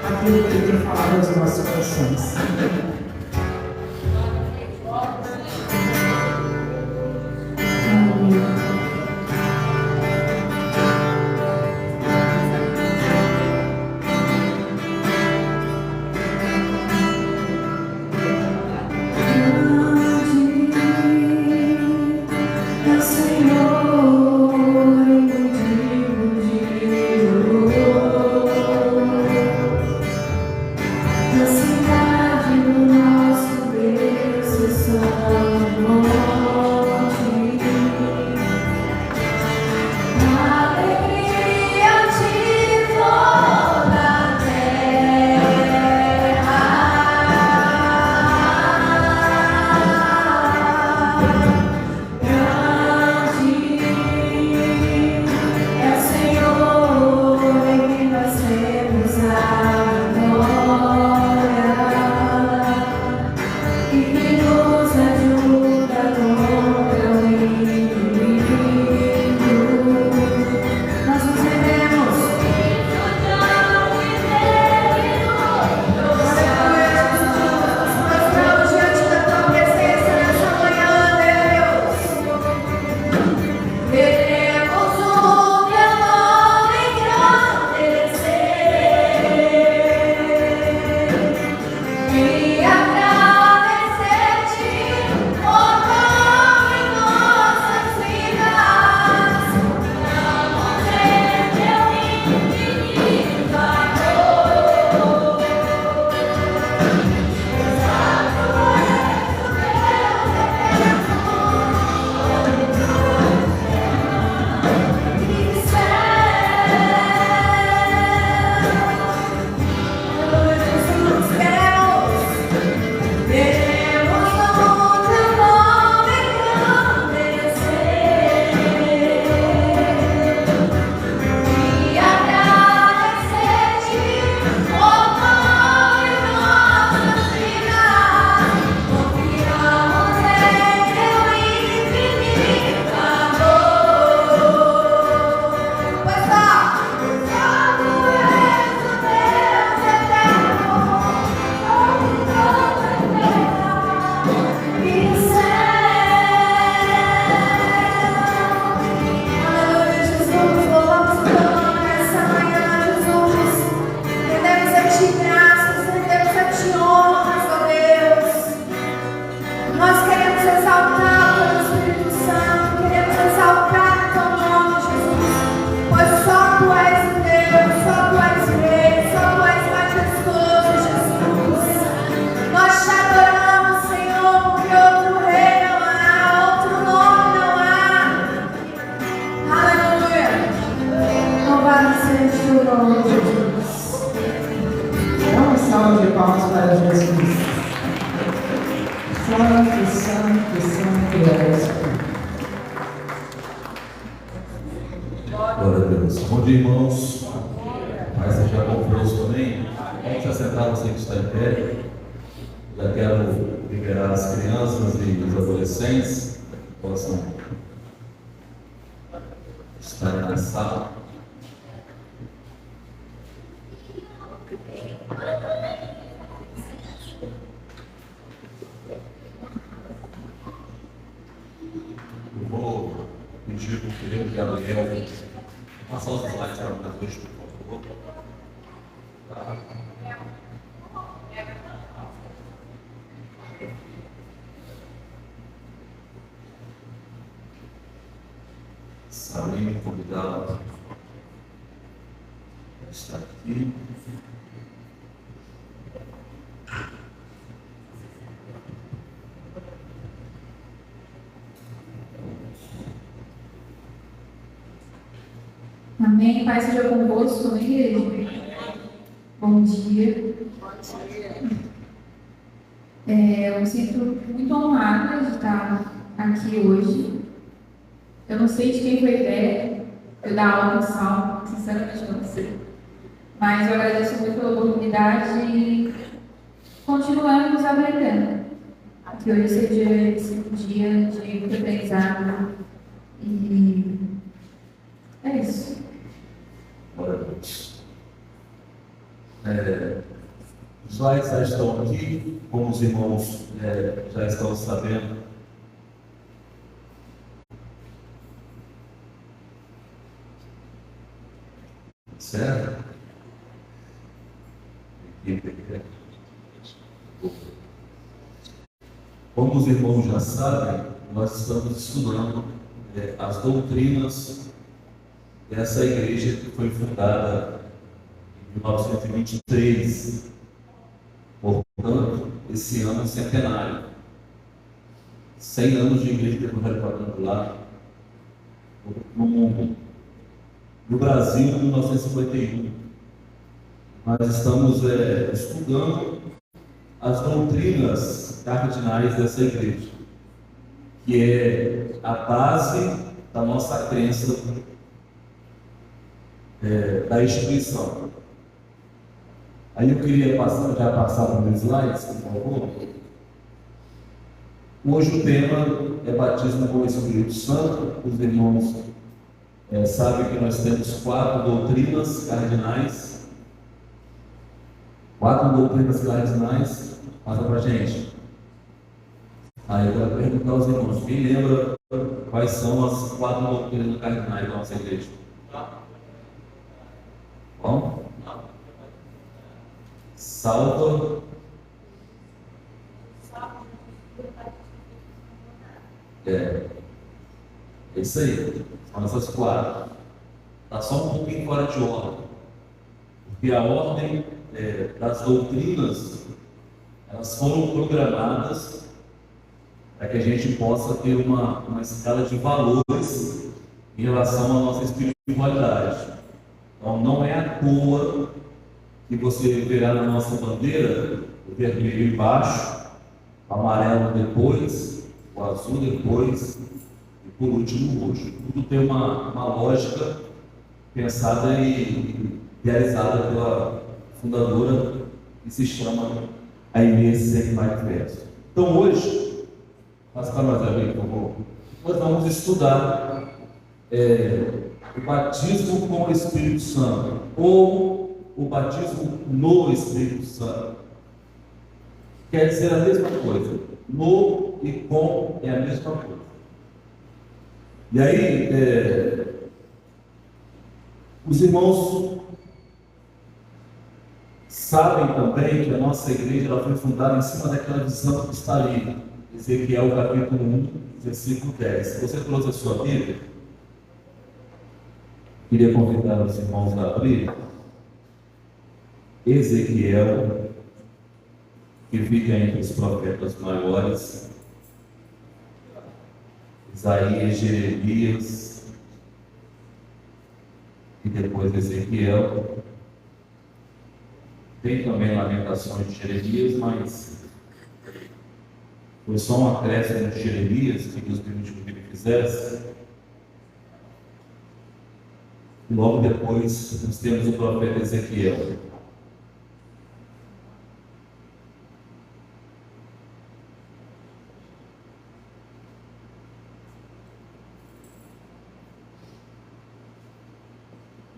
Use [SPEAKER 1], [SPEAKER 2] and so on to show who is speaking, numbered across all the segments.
[SPEAKER 1] aquilo que Ele tem falado aos nossos corações.
[SPEAKER 2] Glória a Deus. Bom dia, irmãos. Paz seja convosco também. Vamos se assentar, você que está em pé. Já quero liberar as crianças e os adolescentes que possam estar na sala. Eu vou pedir para o querido Gabriel passar os slides para nós hoje, por favor. Salim, convidado, está aqui.
[SPEAKER 3] Amém. Pai seja convosco, amém, igreja? Bom dia. Eu me sinto muito honrada de estar aqui hoje. Eu não sei de quem foi a ideia eu dar aula de salmo, sinceramente não sei. Mas eu agradeço muito pela oportunidade e continuamos aprendendo. Que hoje seja esse dia de muito aprendizado. E é isso.
[SPEAKER 2] Glória a Deus. Os slides já estão aqui, como os irmãos já estão sabendo. Certo? Como os irmãos já sabem, nós estamos estudando as doutrinas dessa igreja que foi fundada em 1923. Portanto, esse ano é centenário. 100 anos de igreja quadrangular no mundo. No Brasil, em 1951. Nós estamos estudando as doutrinas cardinais dessa igreja, que é a base da nossa crença da instituição. Aí eu queria já passar nos slides, por favor. Hoje o tema é batismo com o Espírito Santo. Os irmãos sabem que nós temos 4 doutrinas cardinais. 4 doutrinas cardinais. Passa para a gente. Aí eu quero perguntar aos irmãos, quem lembra quais são as 4 doutrinas cardinais da nossa igreja? Bom? Salva. É isso aí. São essas 4. Está só um pouquinho fora de ordem. Porque a ordem das doutrinas, elas foram programadas para que a gente possa ter uma escala de valores em relação à nossa espiritualidade. Então, não é à toa que você verá na nossa bandeira o vermelho embaixo, o amarelo depois, o azul depois e por último o roxo. Tudo tem uma lógica pensada e realizada pela fundadora que se chama a Inês Seckmaier. Então hoje, passa para nós abrir, por favor, nós vamos estudar o batismo com o Espírito Santo, ou o batismo no Espírito Santo. Quer dizer a mesma coisa. No e com é a mesma coisa. E aí, os irmãos sabem também que a nossa igreja ela foi fundada em cima daquela visão que está ali. Ezequiel capítulo 1, versículo 10. Se você trouxe a sua Bíblia, queria convidar os irmãos a abrir Ezequiel, que fica entre os profetas maiores, Isaías, Jeremias e depois Ezequiel. Tem também Lamentações de Jeremias, mas foi só um acréscimo de Jeremias que Deus permitiu que ele fizesse. E logo depois nós temos o profeta Ezequiel.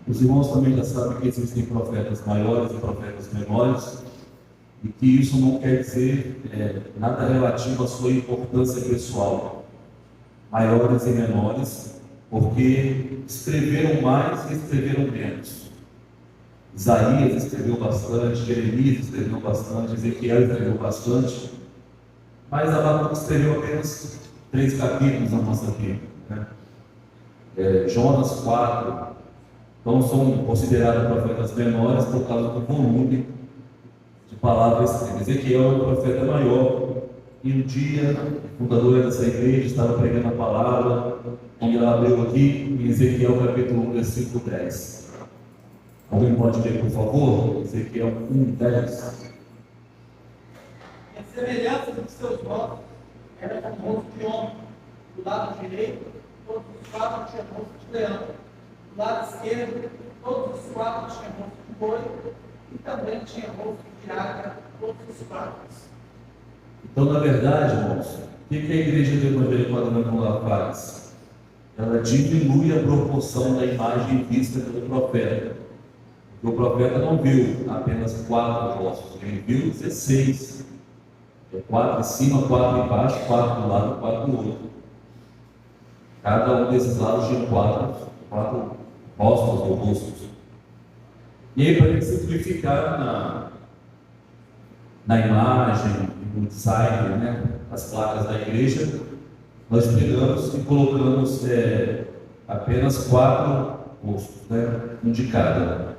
[SPEAKER 2] Os irmãos também já sabem que existem profetas maiores e profetas menores, e que isso não quer dizer nada relativo à sua importância pessoal, maiores e menores, porque escreveram mais e escreveram menos. Isaías escreveu bastante, Jeremias escreveu bastante, Ezequiel escreveu bastante, mas Abacuque escreveu apenas 3 capítulos na nossa Bíblia, né? Jonas 4. Então são considerados profetas menores por causa do volume de palavras escritas. Ezequiel é um profeta maior, e um dia a fundadora dessa igreja estava pregando a palavra, e ela abriu aqui em Ezequiel capítulo 1, versículo 10. Alguém pode ler, por favor? Ezequiel 1, 10.
[SPEAKER 4] A semelhança dos seus rostos era como rosto de homem. Do lado direito, todos os 4 tinham rosto de leão. Do lado esquerdo, todos os 4 tinham rosto de boi, e também tinha rosto de águia, todos os 4.
[SPEAKER 2] Então, na verdade, irmãos, o que a igreja do Evangelho Quadrangular faz? Ela diminui a proporção da imagem vista pelo profeta. O profeta não viu apenas 4 rostos, ele viu 16. 4 em cima, 4 embaixo, 4 do lado, 4 do outro. Cada um desses lados tinha 4 rostos ou rostos. E aí, para ele simplificar na imagem, no design, né, as placas da igreja, nós pegamos e colocamos apenas 4 rostos, né, um de cada.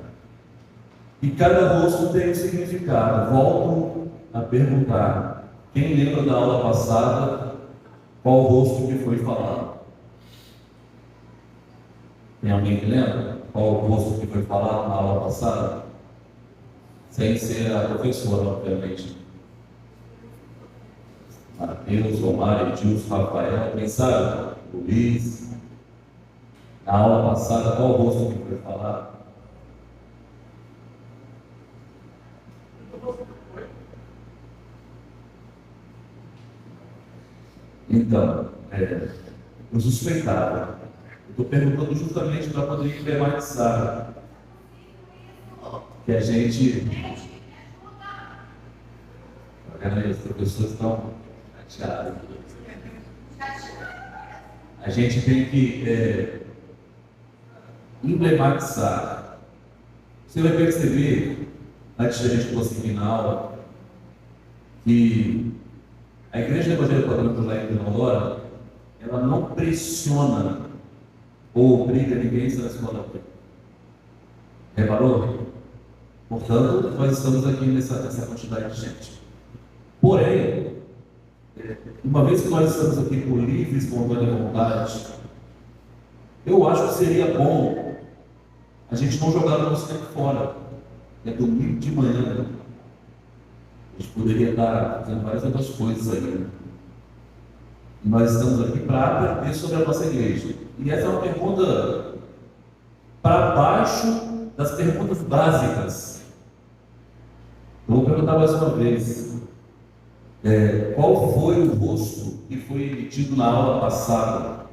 [SPEAKER 2] E cada rosto tem um significado. Volto a perguntar: quem lembra da aula passada qual rosto que foi falado? Tem alguém que lembra qual o rosto que foi falado na aula passada? Sem ser a professora, obviamente. Mateus, Omar, Edilson, Rafael, quem sabe? Luiz. Na aula passada, qual o rosto que foi falado? Então, eu suspeitava. Estou perguntando justamente para poder emblematizar que a gente. As professores estão chateadas. A gente tem que emblematizar. Você vai perceber, antes da gente prosseguir na aula, que a Igreja Evangélica Católica lá em Teodora, ela não pressiona ou obriga ninguém a estar na escola. Reparou? Portanto, nós estamos aqui nessa quantidade de gente. Porém, uma vez que nós estamos aqui por livre e espontânea vontade, eu acho que seria bom a gente não jogar o nosso tempo fora. É domingo de manhã. A gente poderia estar fazendo várias outras coisas aí, né? E nós estamos aqui para aprender sobre a nossa igreja. E essa é uma pergunta para baixo das perguntas básicas. Eu vou perguntar mais uma vez. Qual foi o rosto que foi emitido na aula passada?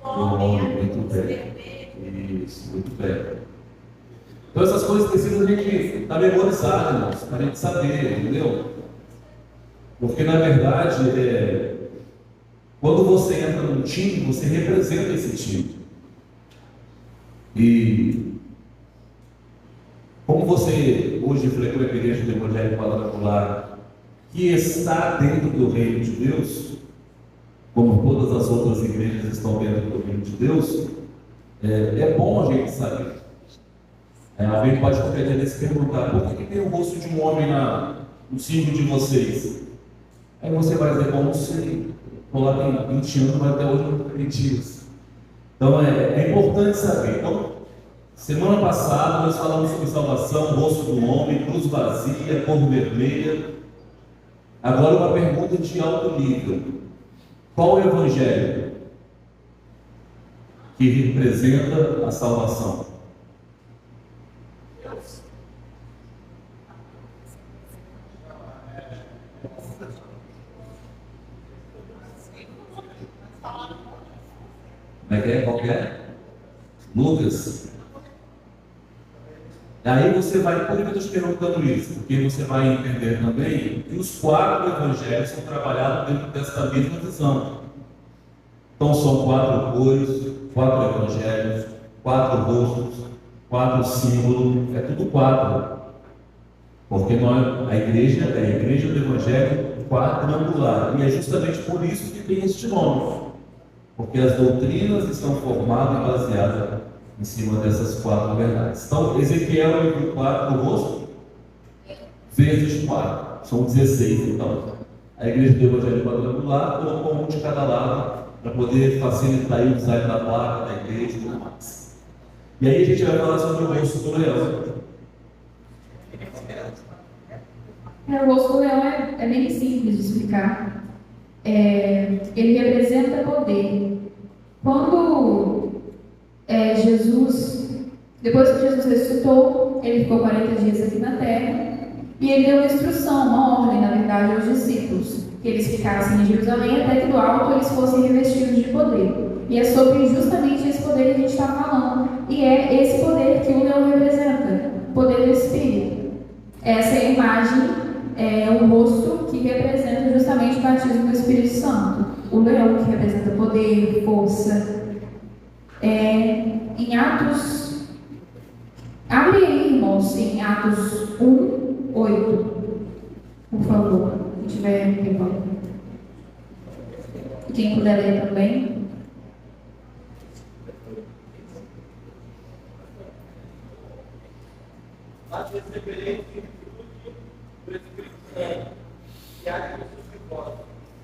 [SPEAKER 2] O homem, muito bem. Isso, muito bem. Então essas coisas precisam a gente estar memorizado, irmãos, para a gente saber, entendeu? Porque na verdade, quando você entra num time, você representa esse time. E como você hoje frequenta a igreja do Evangelho Quadrangular, que está dentro do reino de Deus, como todas as outras igrejas estão dentro do reino de Deus, é bom a gente saber. Alguém pode qualquer dia se perguntar: por que tem o rosto de um homem no símbolo de vocês? Aí você vai dizer: bom, não sei, estou lá tem 20 anos, mas até hoje não acredito isso. Então é importante saber. Então, semana passada nós falamos sobre salvação, rosto do homem, cruz vazia, cor vermelha. Agora uma pergunta de alto nível: qual é o evangelho que representa a salvação? Como é que é? Qual que é? Lucas. Aí você vai, por que eu estou te perguntando isso? Porque você vai entender também que os 4 evangelhos são trabalhados dentro dessa mesma visão. Então são 4 cores, 4 evangelhos, 4 rostos, 4 símbolos, é tudo 4. Porque a igreja é a igreja do evangelho quadrangular. E é justamente por isso que tem este nome. Porque as doutrinas estão formadas e baseadas em cima dessas 4 verdades. Então, Ezequiel viu 4 no rosto, vezes 4, são 16. Então, a igreja do Evangelho Quadrangular colocou um de cada lado para poder facilitar o design da placa, da igreja e tudo mais. E aí a gente vai falar sobre o rosto do leão.
[SPEAKER 3] O rosto do leão é bem simples de explicar. Ele representa poder. Quando depois que Jesus ressuscitou, ele ficou 40 dias aqui na terra e ele deu uma instrução, uma ordem, na verdade, aos discípulos, que eles ficassem em Jerusalém até que do alto eles fossem revestidos de poder. E é sobre justamente esse poder que a gente está falando. E é esse poder que o leão representa. o poder do Espírito. Essa é a imagem, o rosto que representa justamente o batismo do Espírito Santo. O leão que representa poder, força. Em Atos, abre aí, irmãos, em Atos 1, 8, por favor, quem tiver pegando. Quem puder ler também.
[SPEAKER 4] Mas recebereis do Espírito Santo, e há de sobre vós,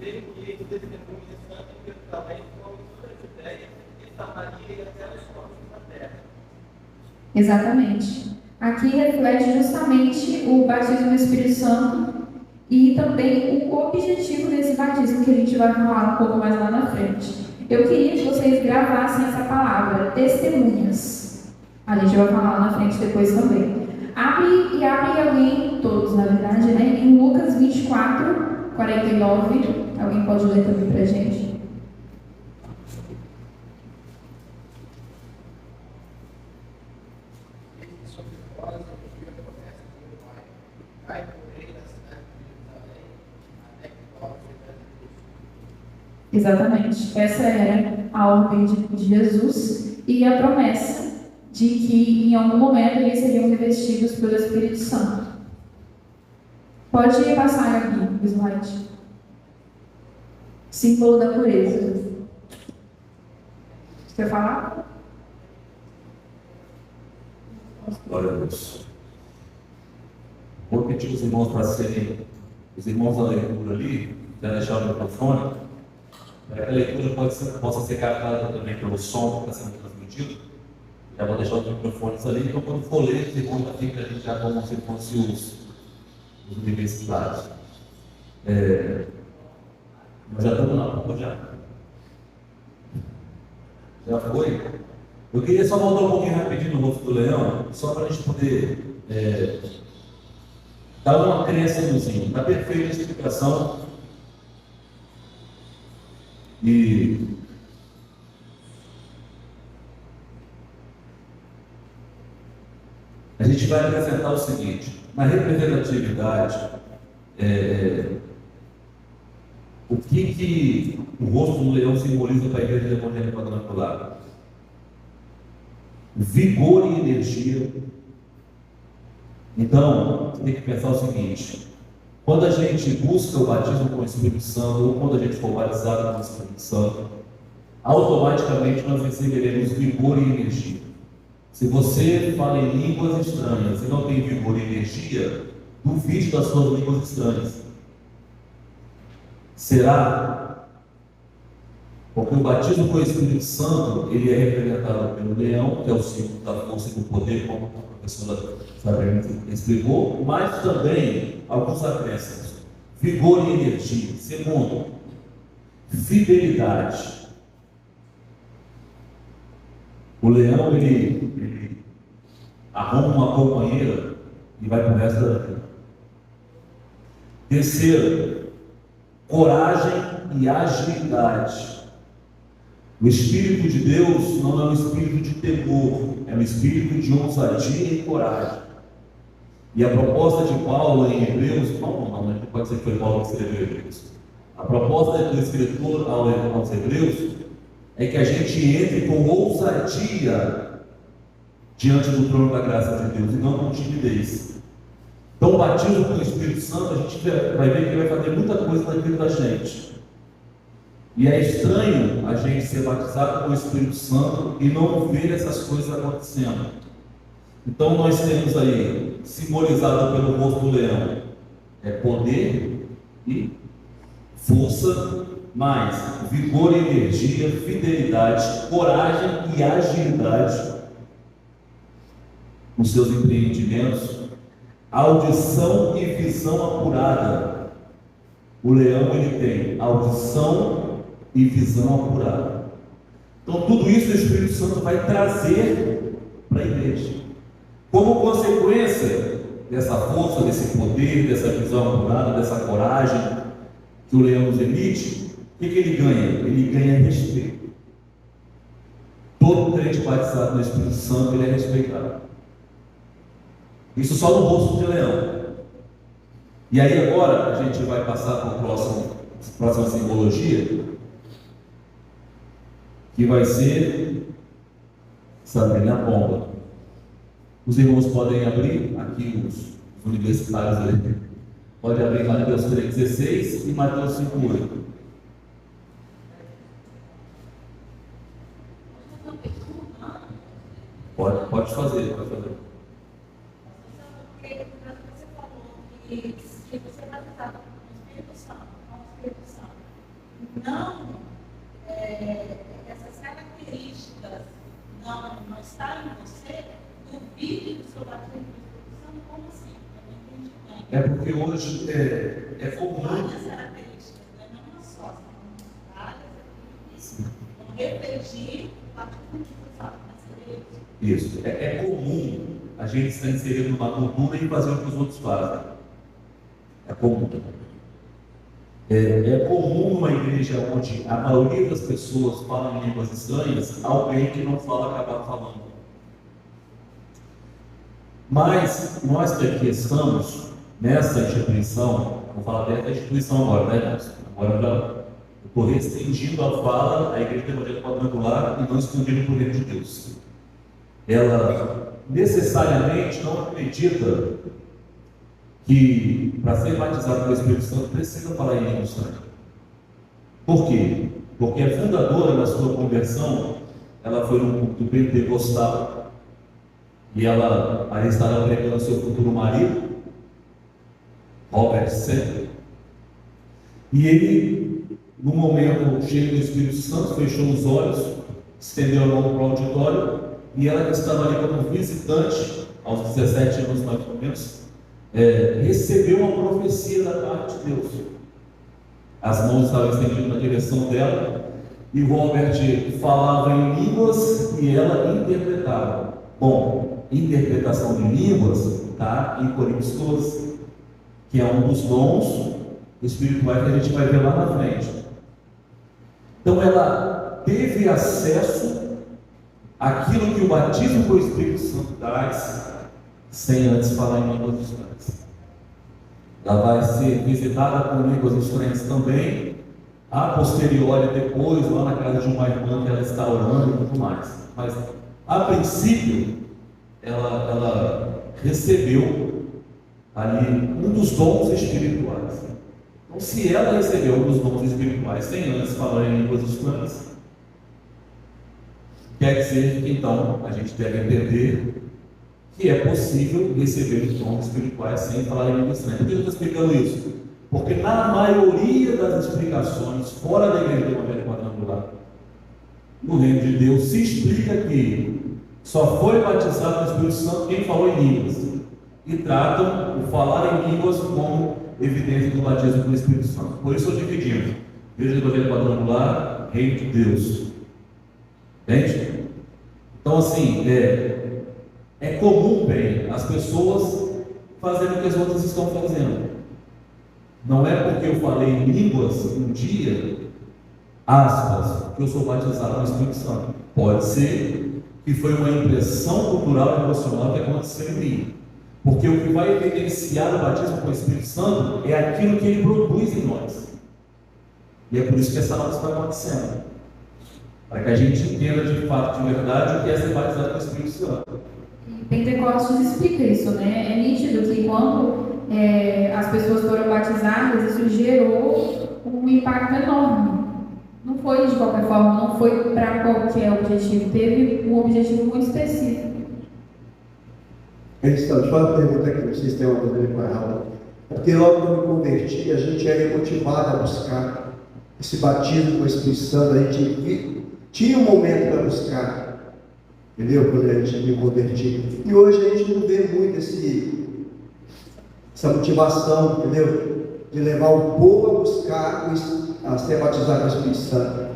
[SPEAKER 4] serem que testemunhas tanto em Jerusalém como em toda a Judéia, e Samaria e até os confins da terra.
[SPEAKER 3] Exatamente. Aqui reflete justamente o batismo do Espírito Santo e também o objetivo desse batismo que a gente vai falar um pouco mais lá na frente. Eu queria que vocês gravassem essa palavra, testemunhas. A gente vai falar lá na frente depois também. Abre alguém, todos na verdade, né? Em Lucas 24, 49. Alguém pode ler também pra gente? Exatamente. Essa era a ordem de Jesus e a promessa de que em algum momento eles seriam revestidos pelo Espírito Santo. Pode passar aqui o slide. Símbolo da pureza. Você quer falar?
[SPEAKER 2] Glória a Deus. Vou pedir os irmãos para serem, os irmãos da leitura ali, já deixar o microfone, para que a leitura possa ser captada também pelo som que está sendo transmitido. Já vou deixar os microfones ali, então quando for ler, os irmãos já ficam ali já como se fossem os universitários. Nós já estamos na rua já. Já foi? Eu queria só voltar um pouquinho rapidinho no rosto do leão, só para a gente poder dar uma crença nozinho. Está perfeita a explicação. E a gente vai apresentar o seguinte: na representatividade, o que o rosto do leão simboliza para a igreja evangélica quadrangular? Vigor e energia. Então, tem que pensar o seguinte: quando a gente busca o batismo com o Espírito Santo, ou quando a gente for batizado com o Espírito Santo, automaticamente nós receberemos vigor e energia. Se você fala em línguas estranhas e não tem vigor e energia, duvide das suas línguas estranhas. Será? Porque o batismo com o Espírito Santo, ele é representado pelo leão, que é o símbolo da força e do poder, como a professora Sabrina explicou, mas também alguns acréscimos: vigor e energia. Segundo, fidelidade. O leão, ele arruma uma companheira e vai para o resto da vida. Terceiro, coragem e agilidade. O Espírito de Deus não é um espírito de temor, é um espírito de ousadia e coragem. E a proposta de Paulo em Hebreus, não pode ser que foi Paulo que escreveu Hebreus. A proposta do escritor aos Hebreus é que a gente entre com ousadia diante do trono da graça de Deus e não com timidez. Então, o batismo com o Espírito Santo, a gente vai ver que ele vai fazer muita coisa na vida da gente. E é estranho a gente ser batizado com o Espírito Santo e não ver essas coisas acontecendo. Então, nós temos aí, simbolizado pelo rosto do leão, poder e força, mais vigor e energia, fidelidade, coragem e agilidade nos seus empreendimentos, audição e visão apurada. O leão, ele tem audição e visão apurada. Então, tudo isso o Espírito Santo vai trazer para a igreja. Como consequência dessa força, desse poder, dessa visão apurada, dessa coragem que o leão nos emite, o que ele ganha? Ele ganha respeito. Todo crente batizado no Espírito Santo, ele é respeitado. Isso só no rosto de leão. E aí agora a gente vai passar para a próxima simbologia, que vai ser Sabrina a pomba. Os irmãos podem abrir aqui, os universitários ali. Pode abrir Mateus 3,16 e Mateus 5,8. Pode fazer.
[SPEAKER 5] Você falou que se você batizar com o Espírito Santo, não, essas características não estão em você, duvide do seu batismo com o Espírito Santo, como assim? Eu não entendi bem.
[SPEAKER 2] É porque hoje é comum.
[SPEAKER 5] Várias características, não uma só, são várias características. Vão refletir o batismo com o Espírito Santo nessa igreja.
[SPEAKER 2] Isso. É comum a gente estar inserido numa cultura e fazer o que os outros fazem. É comum. É comum numa igreja onde a maioria das pessoas falam em línguas estranhas, alguém que não fala acabar falando. Mas nós que aqui estamos nessa instituição, vou falar dessa instituição agora, né, Nelson? Agora já estou restringindo a fala à Igreja Evangélica Quadrangular e não escondido por reino de Deus. Ela necessariamente não acredita que para ser batizado pelo Espírito Santo precisa falar em língua estranha. Por quê? Porque a fundadora da sua conversão, ela foi num culto pentecostal e ela estava pregando seu futuro marido, Robert Semple, e ele, no momento cheio do Espírito Santo, fechou os olhos, estendeu a mão para o auditório, e ela que estava ali como visitante, aos 17 anos mais ou menos, recebeu uma profecia da parte de Deus. As mãos estavam estendidas na direção dela, e o Robert falava em línguas e ela interpretava. Bom, interpretação de línguas está em Coríntios 12, que é um dos dons espirituais que a gente vai ver lá na frente. Então ela teve acesso àquilo que o batismo com o Espírito Santo traz, sem antes falar em línguas estranhas. Ela vai ser visitada com línguas estranhas também, a posteriori, depois, lá na casa de uma irmã que ela está orando e tudo mais. Mas, a princípio, ela recebeu ali um dos dons espirituais. Então, se ela recebeu um dos dons espirituais sem antes falar em línguas estranhas, quer dizer que então a gente deve entender que é possível receber os dons espirituais sem falar em línguas estranhas. Por que eu estou explicando isso? Porque na maioria das explicações fora da Igreja Evangélica Quadrangular, no reino de Deus, se explica que só foi batizado no Espírito Santo quem falou em línguas, e tratam o falar em línguas como evidência do batismo pelo Espírito Santo. Por isso eu dividi Igreja Evangélica Quadrangular, reino de Deus. Entende? Então assim, é comum, bem, as pessoas fazerem o que as outras estão fazendo. Não é porque eu falei em línguas um dia, aspas, que eu sou batizado no Espírito Santo. Pode ser que foi uma impressão cultural e emocional que aconteceu em mim. Porque o que vai evidenciar o batismo com o Espírito Santo é aquilo que ele produz em nós. E é por isso que essa aula está acontecendo. Para que a gente entenda de fato, de verdade, o que é ser batizado com o Espírito Santo.
[SPEAKER 3] Pentecostes explica isso, né? É nítido que quando as pessoas foram batizadas, isso gerou um impacto enorme. Não foi de qualquer forma, não foi para qualquer objetivo, teve um objetivo muito específico.
[SPEAKER 6] Deixa eu uma pergunta aqui, vocês têm uma dúvida com ela. Porque logo que eu me converti, a gente era motivado a buscar esse batismo com o Espírito Santo, a gente tinha um momento para buscar, entendeu? Quando a gente me converti. E hoje a gente não vê muito essa motivação, entendeu? De levar o povo a buscar, a ser batizado com o Espírito Santo.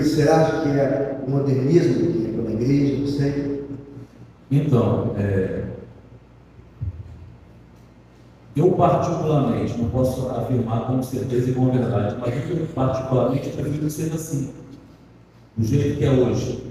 [SPEAKER 6] Será que é o modernismo que é pela igreja? Não sei.
[SPEAKER 2] Então, eu particularmente, não posso afirmar com certeza e com verdade, mas eu particularmente prefiro ser assim, do jeito que é hoje.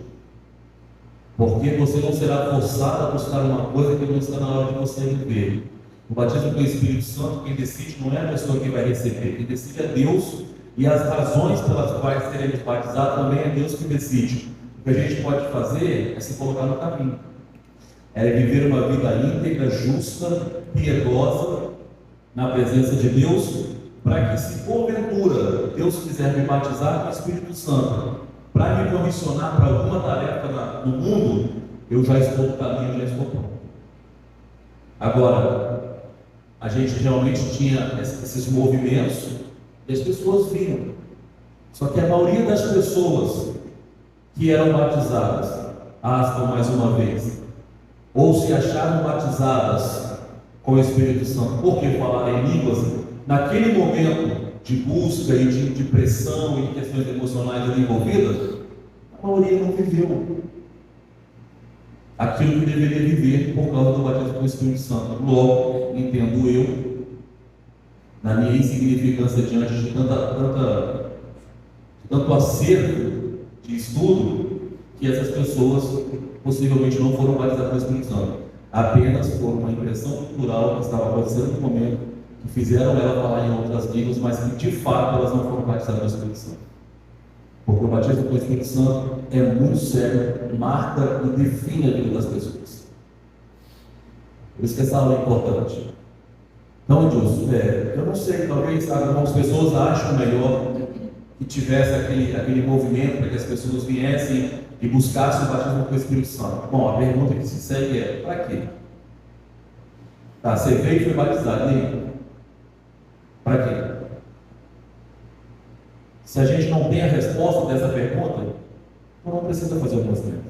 [SPEAKER 2] Porque você não será forçado a buscar uma coisa que não está na hora de você viver. O batismo com o Espírito Santo, quem decide não é a pessoa que vai receber, quem decide é Deus, e as razões pelas quais seremos batizados também é Deus que decide. O que a gente pode fazer é se colocar no caminho, é viver uma vida íntegra, justa, piedosa, na presença de Deus, para que, se porventura Deus quiser me batizar com o Espírito Santo, para me comissionar para alguma tarefa no mundo, eu já estou no caminho, já estou pronto. Agora, a gente realmente tinha esses movimentos e as pessoas viam. Só que a maioria das pessoas que eram batizadas, aspas mais uma vez, ou se acharam batizadas com o Espírito Santo porque falaram em línguas, naquele momento de busca e de pressão e de questões emocionais ali envolvidas, a maioria não viveu aquilo que deveria viver por causa do batismo com o Espírito Santo. Logo, entendo eu, na minha insignificância diante de tanto acerto de estudo, que essas pessoas possivelmente não foram batizadas com o Espírito Santo. Apenas por uma impressão cultural que estava acontecendo no momento, que fizeram ela falar em outras línguas, mas que de fato elas não foram batizadas com o Espírito Santo. Porque o batismo com o Espírito Santo é muito sério, marca e define a vida das pessoas. Por isso que essa aula é importante. Então, Deus, eu não sei, talvez algumas pessoas acham melhor que tivesse aquele movimento para que as pessoas viessem e buscassem o batismo com o Espírito Santo. Bom, a pergunta que se segue é: para quê? Tá, você veio e foi batizado, e aí? Para quê? Se a gente não tem a resposta dessa pergunta, então não precisa fazer o movimento.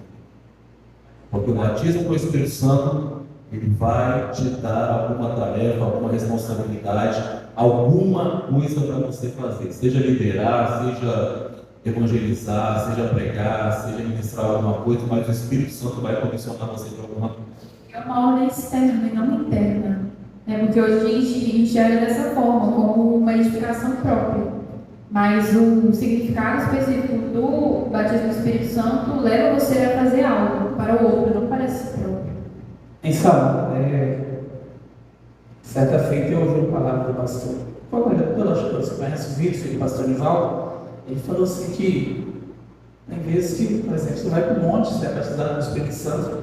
[SPEAKER 2] Porque o batismo com o Espírito Santo, ele vai te dar alguma tarefa, alguma responsabilidade, alguma coisa para você fazer. Seja liderar, seja evangelizar, seja pregar, seja ministrar alguma coisa, mas o Espírito Santo vai comissionar você para alguma coisa.
[SPEAKER 3] É uma obra externa e não interna. Porque hoje a gente enxerga dessa forma, como uma edificação própria. Mas o significado específico do batismo do Espírito Santo leva você a fazer algo para o outro, não para si próprio.
[SPEAKER 1] Então, certa feita eu ouvi uma palavra do pastor. Eu acho que você conhece o vídeo do pastor Nivaldo. Ele falou assim que, em vez que, por exemplo, você vai para um monte, você é batizado no Espírito Santo,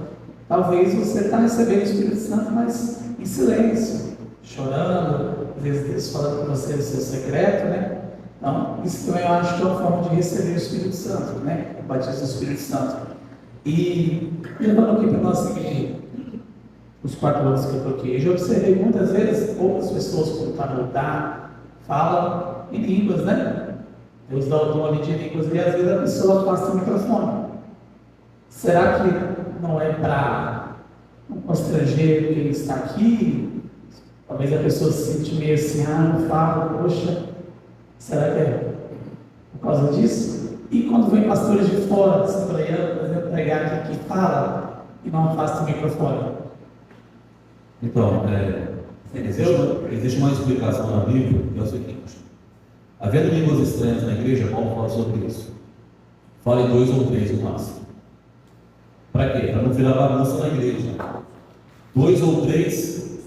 [SPEAKER 1] talvez você está recebendo o Espírito Santo, mas em silêncio, chorando, às vezes Deus falando com você o seu secreto, né? Então, isso também eu acho que é uma forma de receber o Espírito Santo, né? O batismo do Espírito Santo. E levando aqui para a nossa igreja, os 4 anos que eu estou aqui, eu já observei muitas vezes poucas pessoas, quando está no altar, falam em línguas, né? Deus dá o dom ali de línguas e às vezes a pessoa afasta o microfone. Será que não é para um constrangeiro que ele está aqui? Talvez a pessoa se sente meio assim, não fala, poxa. Será que é por causa disso? E quando vem pastores de fora, assembleianos, por exemplo, pregar aqui, que fala e não afasta o microfone?
[SPEAKER 2] Então, existe uma explicação na Bíblia, que é o seguinte: havendo línguas estranhas na igreja, Paulo fala sobre isso. Fale 2 ou 3 no máximo. Para quê? Para não virar bagunça na igreja. 2 ou 3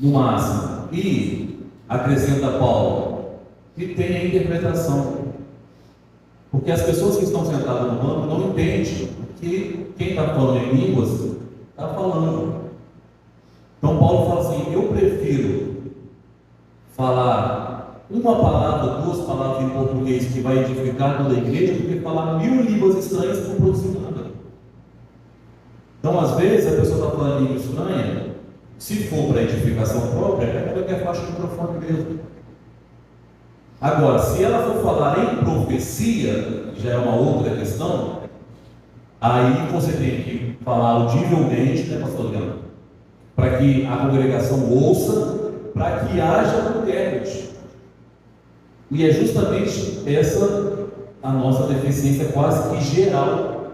[SPEAKER 2] no máximo. E acrescenta Paulo que tem a interpretação. Porque as pessoas que estão sentadas no banco não entendem o que quem está falando em línguas está falando. Então Paulo fala assim: eu prefiro falar uma palavra, 2 palavras em português que vai edificar toda a igreja, do que falar 1000 línguas estranhas que não produzem nada. Então, às vezes, a pessoa está falando língua estranha, se for para edificação própria, é porque é faixa de microfone mesmo. Agora, se ela for falar em profecia, já é uma outra questão, aí você tem que falar audivelmente, né, pastor Leandro? Para que a congregação ouça, para que haja um intérprete. E é justamente essa a nossa deficiência quase que geral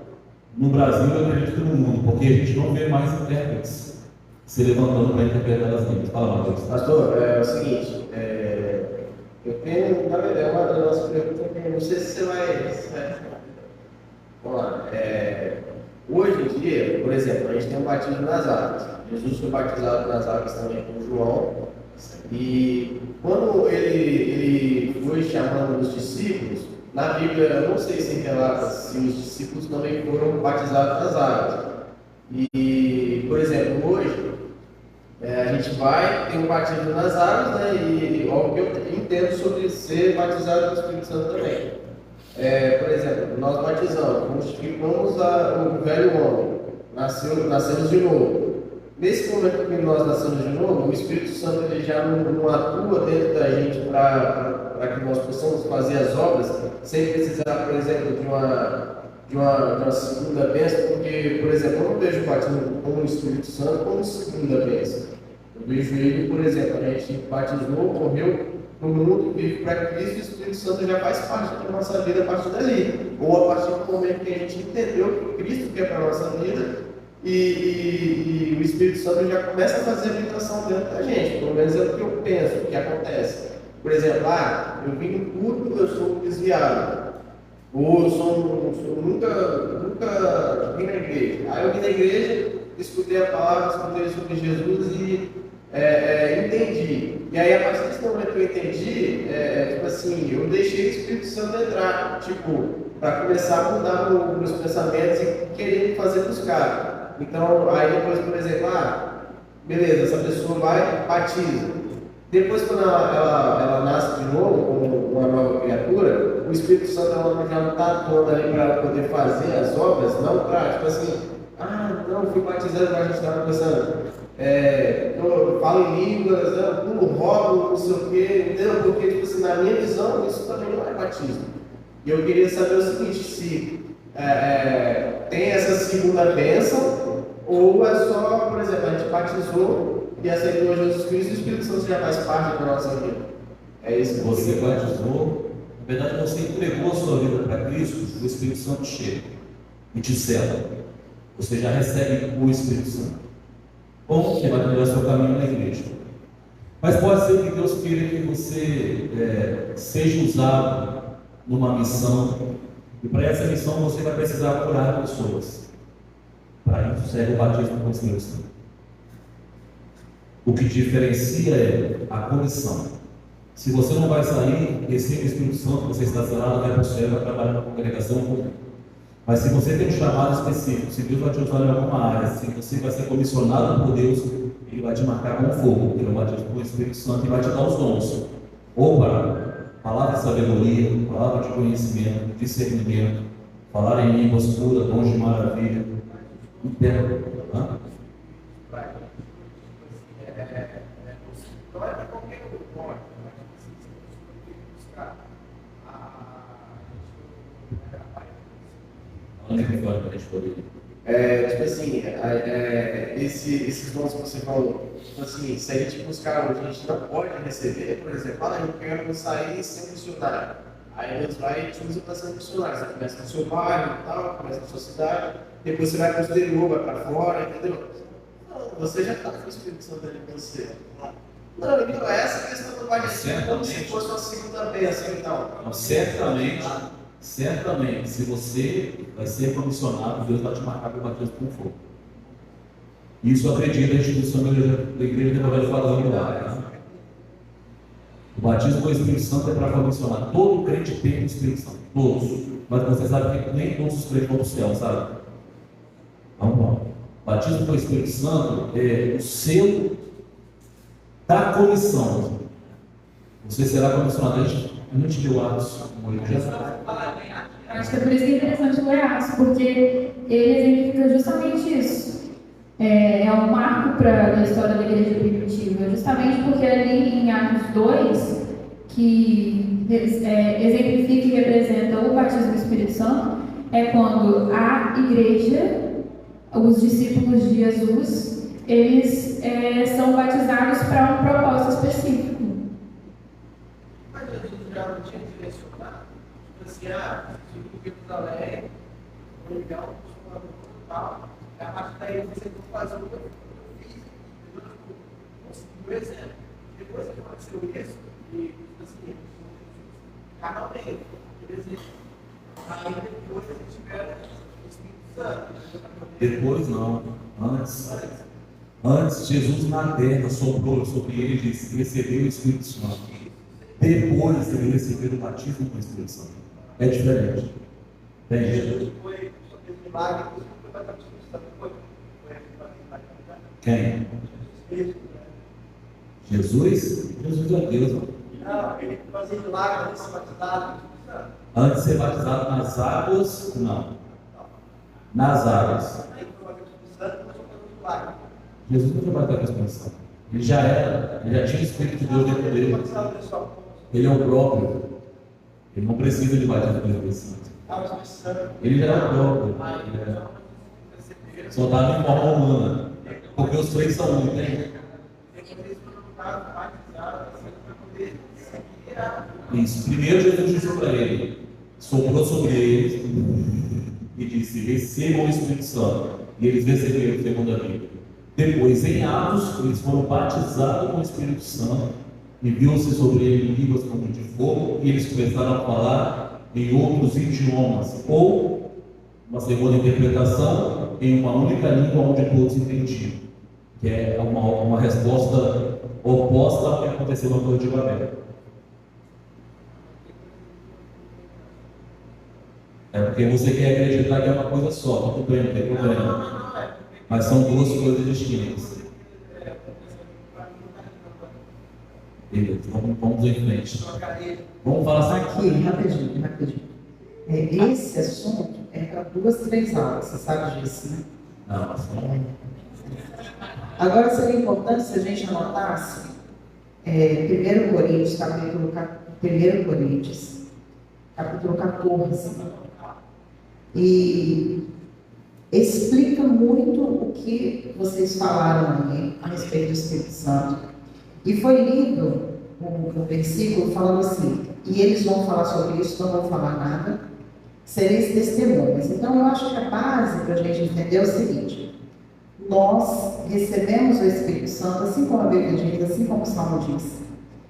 [SPEAKER 2] no Brasil, eu acredito que no mundo, porque a gente não vê mais intérpretes se levantando para interpretar as línguas. Fala, Matheus.
[SPEAKER 6] Pastor, é o seguinte, eu tenho, na verdade, uma das nossas perguntas que não sei se você vai. Vamos lá. Hoje em dia,
[SPEAKER 7] gente tem o batismo nas águas. Jesus foi batizado nas águas também com João. E quando ele foi chamando os discípulos, na Bíblia, eu não sei se relata se os discípulos também foram batizados nas águas. E, por exemplo, hoje, a gente tem um batismo nas águas, né? E óbvio que eu entendo sobre ser batizado no Espírito Santo também. Por exemplo, nós batizamos, constituímos o velho homem, nascemos de novo. Nesse momento que nós nascemos de novo, o Espírito Santo ele já não atua dentro da gente para que nós possamos fazer as obras, sem precisar, por exemplo, de uma segunda bênção, porque, por exemplo, eu não vejo o batismo com o Espírito Santo como segunda bênção. Eu vejo ele, por exemplo, a gente batizou, morreu no mundo, vive para Cristo, e o Espírito Santo já faz parte da nossa vida a partir dali. Ou a partir do momento que a gente entendeu o que Cristo quer para a nossa vida, e o Espírito Santo já começa a fazer a habitação dentro da gente. Pelo menos é o que eu penso, o que acontece. Por exemplo, eu vim no culto, eu sou desviado. Ou eu nunca vim na igreja. Aí eu vim na igreja, escutei a palavra, escutei sobre Jesus e entendi. E aí, a partir desse momento que eu entendi, tipo assim, eu deixei o Espírito Santo entrar, para começar a mudar meus pensamentos e querer fazer buscar. Então, aí depois, por exemplo, beleza, essa pessoa vai, batiza. Depois, quando ela nasce de novo, como uma nova criatura, o Espírito Santo já não está atuando ali para ela poder fazer as obras, não para, tipo assim, não, fui batizado, mas a gente estava pensando, eu falo em línguas, pulo, roubo, não sei o quê, entendeu? Porque, tipo assim, na minha visão, isso também não é batismo. E eu queria saber o seguinte, se tem essa segunda bênção, ou é só, por exemplo, a gente batizou e aceitou Jesus Cristo e o Espírito Santo já faz parte da nossa vida. É isso que
[SPEAKER 2] você batizou, na verdade você entregou a sua vida para Cristo, o Espírito Santo chega e te sela. Você já recebe o Espírito Santo. Como que vai melhorar seu caminho na igreja? Mas pode ser que Deus queira que você seja usado numa missão, e para essa missão você vai precisar curar pessoas. Para isso serve o batismo com o Espírito Santo. O que diferencia é a comissão. Se você não vai sair, recebe o Espírito Santo, você está selado, vai para o céu, vai trabalhar na congregação comum. Mas se você tem um chamado específico, se Deus vai te usar em alguma área, se você vai ser comissionado por Deus, Ele vai te marcar com fogo, Ele vai te dar o Espírito Santo e vai te dar os dons. Ou para palavra de sabedoria, palavra de conhecimento, discernimento, falar em línguas puras, dons de maravilha, interno.
[SPEAKER 7] Não é para qualquer um, pode, mas você buscar tipo assim, esses dons que você falou, tipo assim, se a gente buscar hoje, a gente não pode receber, por exemplo, eu quero sair sem missionário. Aí Deus vai e te usa para ser missionário. Você começa no seu bairro e tal, começa na sua cidade, depois você vai para o exterior, vai para fora, entendeu? Não, você já está com o Espírito Santo ali com você. Não, então essa questão do batismo é como se fosse uma segunda bênção, então.
[SPEAKER 2] Não, certamente, se você vai ser comissionado, Deus vai te marcar para o batismo com fogo. Isso eu acredito na instituição da Igreja de falando lá. Tá? O batismo com o Espírito Santo é para comissionar. Todo crente tem o Espírito Santo, todos. Mas você sabe que nem todos os crentes vão para o céu, sabe? Vamos lá. O batismo com o Espírito Santo é o selo da comissão. Você será comissionado. A gente viu Atos como ele já.
[SPEAKER 3] Acho que é por isso que é interessante ler Atos, porque ele exemplifica justamente isso. É um marco para a história da igreja primitiva, justamente porque ali em Atos 2, que exemplifica e representa o batismo do Espírito Santo, é quando a igreja, os discípulos de Jesus, eles são batizados para um propósito específico.
[SPEAKER 7] Mas Jesus já não tinha direcionado, tipo assim, se Jerusalém, vou ligar um funcionário e tal, a partir daí você tem que fazer o que eu fiz, por exemplo, depois que aconteceu isso, e assim, carnalmente, por exemplo, aí depois a gente tiver o Espírito
[SPEAKER 2] Depois não, antes. Antes, Jesus na terra soprou sobre ele e disse: recebeu o Espírito Santo. Depois ele recebeu o batismo com o Espírito Santo. É diferente. Entende? Quem? Jesus? Jesus é Deus.
[SPEAKER 6] Não, ele fazia milagre antes de ser batizado.
[SPEAKER 2] Antes de ser batizado nas águas? Não. Nas águas. Jesus não foi batizado com a Espírito Santo. Ele já era, ele já tinha o Espírito de Deus dentro dele. Ele é o próprio. Ele não precisa de batismo com o Espírito Santo. Ele já é o próprio. Só estava em forma humana. Porque os três são um, entende? Isso. Primeiro Jesus disse para ele, soprou sobre eles e disse: recebam o Espírito Santo. E eles receberam, segundo a Bíblia. Depois, em Atos, eles foram batizados com o Espírito Santo e viu-se sobre eles línguas como de fogo, e eles começaram a falar em outros idiomas, ou uma segunda interpretação, em uma única língua onde todos entendiam, que é uma resposta oposta ao que aconteceu na Torre de Babel. É porque você quer acreditar que é uma coisa só, tudo bem, não tem problema. Mas são duas coisas distintas. Beleza, vamos em frente. Vamos falar
[SPEAKER 8] Aqui, rapidinho. Esse assunto é para 2, 3 aulas, você sabe disso, né?
[SPEAKER 2] Não, assim.
[SPEAKER 8] Agora seria importante se a gente anotasse 1 Coríntios, capítulo 14. E explica muito o que vocês falaram aí a respeito do Espírito Santo. E foi lido um versículo falando assim: e eles vão falar sobre isso, não vão falar nada, sereis testemunhas. Então eu acho que a base para a gente entender é o seguinte: nós recebemos o Espírito Santo, assim como a Bíblia diz, assim como o Salmo diz.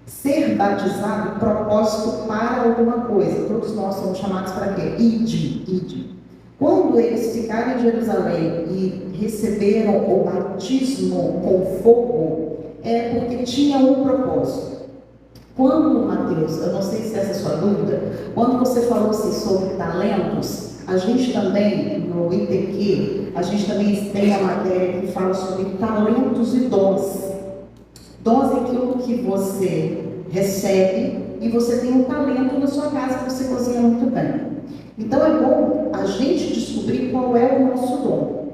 [SPEAKER 8] Ser batizado, propósito para alguma coisa. Todos nós somos chamados para quê? Ide. Quando eles ficaram em Jerusalém e receberam o batismo com fogo, é porque tinha um propósito. Quando, Mateus, eu não sei se essa é a sua dúvida, quando você falou assim sobre talentos, a gente também, no ITQ, a gente também tem a matéria que fala sobre talentos e dons. Dons é aquilo que você recebe e você tem um talento na sua casa que você cozinha muito bem. Então é bom a gente descobrir qual é o nosso dom,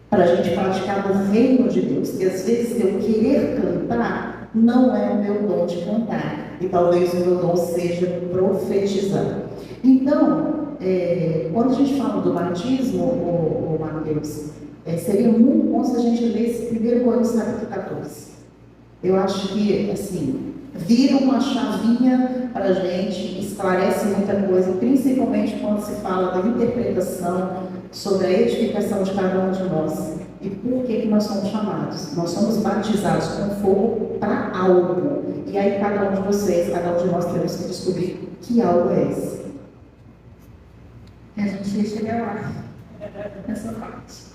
[SPEAKER 8] para a gente praticar no reino de Deus. Porque às vezes eu querer cantar não é o meu dom de cantar, e talvez o meu dom seja profetizar. Então, quando a gente fala do batismo, o Mateus, seria muito bom se a gente lesse 1 Coríntios capítulo 14. Eu acho que, assim, vira uma chavinha para a gente, esclarece muita coisa, principalmente quando se fala da interpretação sobre a edificação de cada um de nós. E por que nós somos chamados? Nós somos batizados com fogo para algo. E aí cada um de vocês, cada um de nós temos que descobrir que algo é esse.
[SPEAKER 3] A gente ia chegar lá, nessa parte.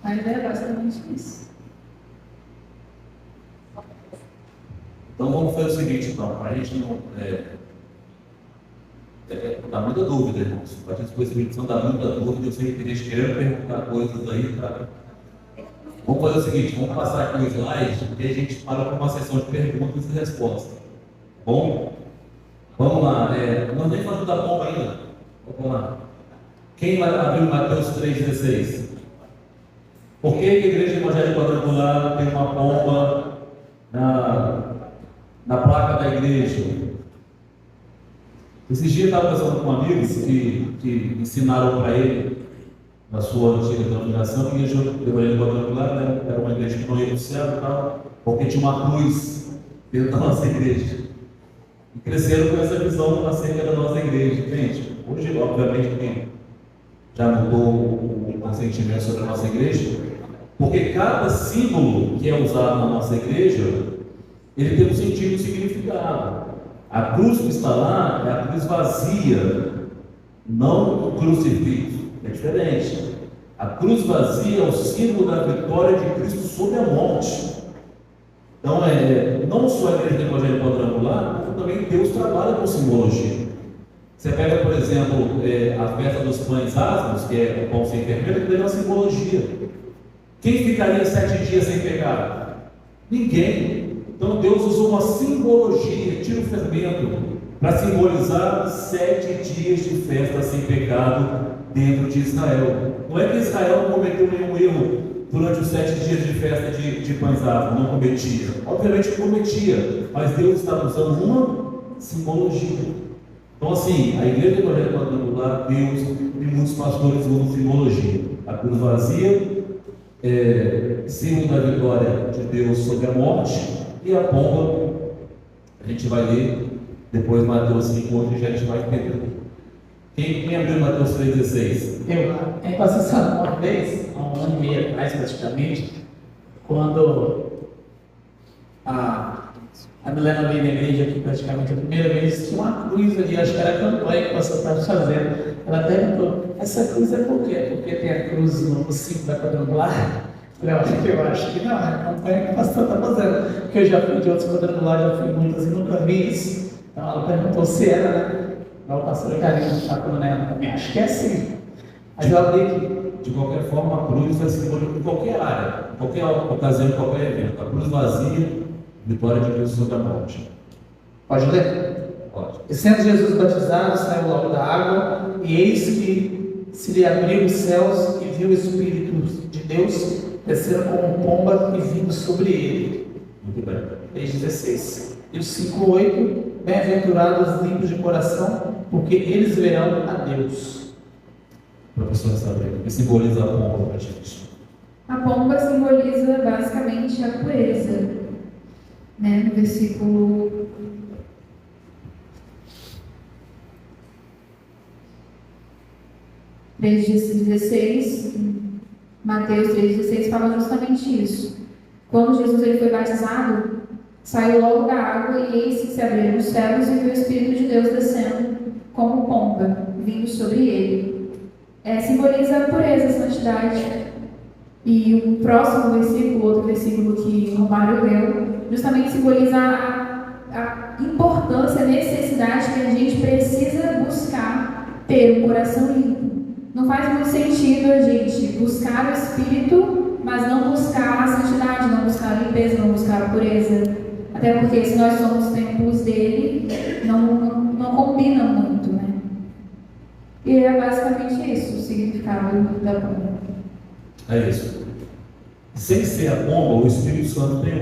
[SPEAKER 3] Mas é basicamente isso.
[SPEAKER 2] Então vamos fazer o seguinte, então, para a gente não. Dá muita dúvida, irmãos. O batismo com o Espírito Santo dá muita dúvida. Eu sei que tem gente querendo perguntar coisas aí, cara. Vamos fazer o seguinte, vamos passar aqui o slide, porque a gente para com uma sessão de perguntas e respostas. Bom? Vamos lá. Nós nem falamos da pomba ainda. Vamos lá. Quem vai abrir Mateus 3,16? Por que a igreja evangélica quadrangular tem uma pomba na placa da igreja? Esses dias eu estava conversando com amigos que ensinaram para ele, na sua antiga denominação, que a igreja evangélica quadrangular, né, era uma igreja que não ia para o céu e tal, porque tinha uma cruz dentro da nossa igreja. E cresceram com essa visão acerca da nossa igreja. Gente, hoje, obviamente, que já mudou o consentimento sobre a nossa igreja, porque cada símbolo que é usado na nossa igreja, ele tem um sentido e um significado. A cruz que está lá é a cruz vazia, não o crucifixo. É diferente. A cruz vazia é o símbolo da vitória de Cristo sobre a morte. Então, não só a igreja do Evangelho Quadrangular, como também Deus trabalha com simbologia. Você pega, por exemplo, a festa dos pães asmos, que é o pão sem fermento, que é uma simbologia. Quem ficaria 7 dias sem pecado? Ninguém. Então Deus usou uma simbologia, tira o fermento, para simbolizar 7 dias de festa sem pecado dentro de Israel. Não é que Israel não cometeu nenhum erro durante os 7 dias de festa de pães asmos, não cometia. Obviamente cometia, mas Deus estava usando uma simbologia. Então, assim, a igreja do Evangelho Quadrangular, Deus e muitos pastores usam simbologia. A cruz vazia símbolo da vitória de Deus sobre a morte, e a pomba, a gente vai ler depois Mateus 5, onde a gente vai entender. Quem abriu Mateus 3,16?
[SPEAKER 1] Em passado uma vez, há 1 ano e meio atrás praticamente, quando a Milena veio na igreja aqui praticamente a primeira vez, tinha uma cruz ali, acho que era a campanha que o pastor estava fazendo. Ela perguntou, essa cruz é por quê? Porque tem a cruz no símbolo da quadrangular? Eu acho que não, é a campanha que o pastor está fazendo. Porque eu já fui de outros quadrangulares, já fui muitas e nunca vi isso. Então ela perguntou se era, né? Então o pastor Carinho está falando nela também, acho que é assim. Mas eu abri aqui.
[SPEAKER 2] De qualquer forma, a cruz é simbólica em qualquer área, em qualquer ocasião, em qualquer evento. A cruz vazia, vitória de Cristo sobre a morte.
[SPEAKER 1] Pode ler?
[SPEAKER 2] Pode.
[SPEAKER 1] E sendo Jesus batizado, saiu logo da água, e eis que se lhe abriu os céus, e viu o Espírito de Deus descendo como pomba e vindo sobre ele.
[SPEAKER 2] Muito bem.
[SPEAKER 1] 3,16. E o 5,8: bem-aventurados os limpos de coração, porque eles verão a Deus.
[SPEAKER 2] Professor Sabrina, o que simboliza a pomba para a gente?
[SPEAKER 3] A pomba simboliza basicamente a pureza, né? No versículo 3,16, Mateus 3,16 fala justamente isso. Quando Jesus ele foi batizado, saiu logo da água, e eis que se abriram os céus e viu o Espírito de Deus descendo como pomba, vindo sobre ele. Simboliza a pureza, a santidade. E o próximo versículo, outro versículo que o Mário leu, justamente simboliza a importância, a necessidade que a gente precisa buscar ter um coração limpo. Não faz muito sentido a gente buscar o Espírito, mas não buscar a santidade, não buscar a limpeza, não buscar a pureza. Até porque se nós somos templos dele, não combina muito, né? E é basicamente isso o significado da pomba.
[SPEAKER 2] É isso. Sem ser a pomba, o Espírito Santo tem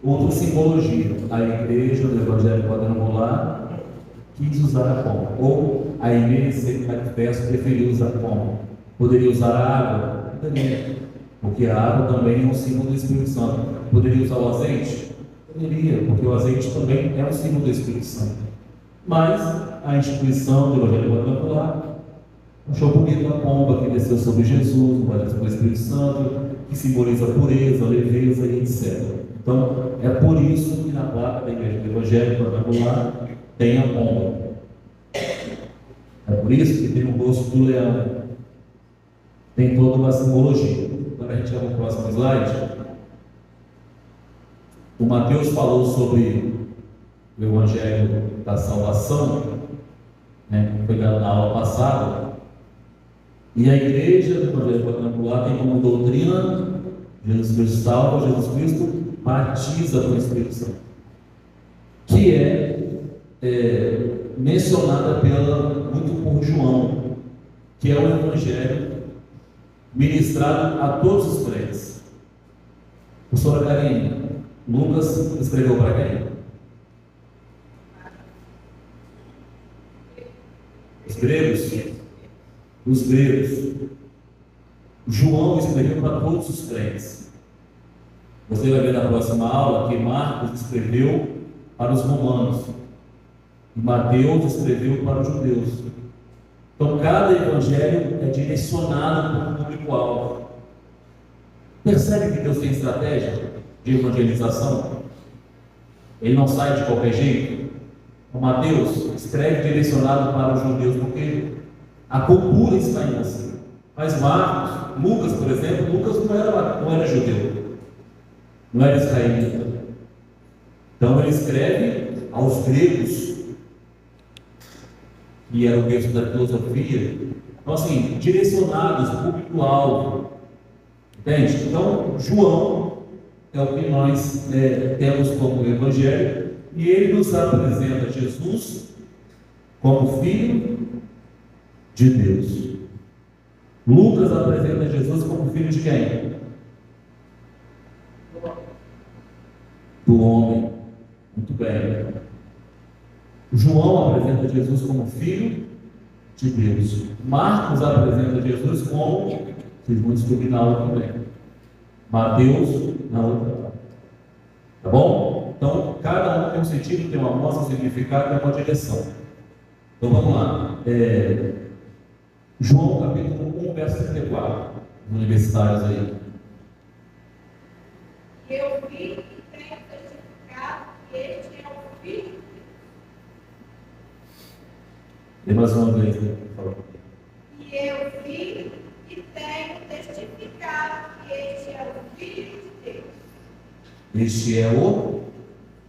[SPEAKER 2] outra simbologia. A igreja do Evangelho Quadrangular quis usar a pomba. Ou a igreja sempre manifesta preferiu usar a pomba. Poderia usar a água? Poderia. Porque a água também é um símbolo do Espírito Santo. Poderia usar o azeite? Poderia, porque o azeite também é um símbolo do Espírito Santo. Mas a instituição do Evangelho Quadrangular achou bonito a pomba que desceu sobre Jesus, o batismo do Espírito Santo, que simboliza a pureza, a leveza e etc. Então, é por isso que na placa da Igreja do Evangelho Quadrangular tem a pomba. É por isso que tem o rosto do leão. Tem toda uma simbologia. Agora a gente vai para o próximo slide. O Mateus falou sobre o Evangelho da Salvação, né? Foi na aula passada. E a igreja do Evangelho Quadrangular tem como doutrina: Jesus Cristo salva, Jesus Cristo batiza com o Espírito Santo, que é mencionada muito por João, que é o Evangelho ministrado a todos os crentes. Professora Karine, Lucas escreveu para quem? Os gregos. João escreveu para todos os crentes. Você vai ver na próxima aula que Marcos escreveu para os romanos e Mateus escreveu para os judeus. Então cada evangelho é direcionado para um público-alvo. Percebe que Deus tem estratégia de evangelização? Ele não sai de qualquer jeito. O Mateus escreve direcionado para os judeus, porque A cultura está em você. Mas Marcos, Lucas, por exemplo, Lucas não era judeu, não era israelita. Então ele escreve aos gregos, que era o berço da filosofia. Então, assim, direcionados, público-alvo. Entende? Então, João é o que nós temos como evangelho, e ele nos apresenta Jesus como Filho de Deus. Lucas apresenta Jesus como filho de quem? Do homem. Muito bem. João apresenta Jesus como filho de Deus. Marcos apresenta Jesus como, vocês vão descobrir na aula também, Mateus na outra. Tá bom? Então, cada um tem um sentido, tem uma amostra, um significado, tem uma direção. Então vamos lá. João capítulo 1, verso 34. Os universitários aí.
[SPEAKER 5] Eu vi e tenho testificado que este é o Filho.
[SPEAKER 2] Tem mais uma vez, né?
[SPEAKER 5] E eu vi e tenho testificado que este é o Filho de Deus.
[SPEAKER 2] Este é o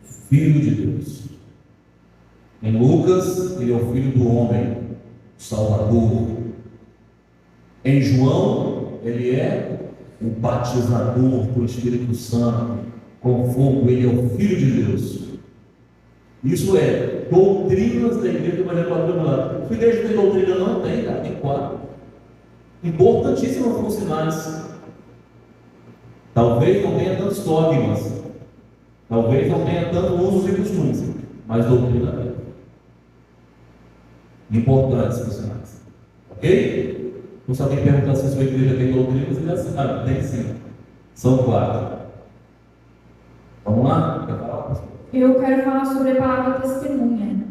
[SPEAKER 2] Filho de Deus. Em Lucas, ele é o Filho do Homem, o Salvador. Em João, ele é o batizador com o Espírito Santo, com fogo, ele é o Filho de Deus. Isso é doutrinas da igreja evangélica quadrangular. A igreja tem doutrina? Não tem, cara, tem 4. Importantíssimas funcionais. Talvez não tenha tantos dogmas, talvez não tenha tantos usos e costumes, mas doutrina tem. Importantes funcionais. Ok? Então, se alguém perguntar se a sua igreja tem doutrinas, ele já sabe, tem sim. São 4. Vamos lá? Quer falar, pastor?
[SPEAKER 3] Eu quero falar sobre a palavra testemunha.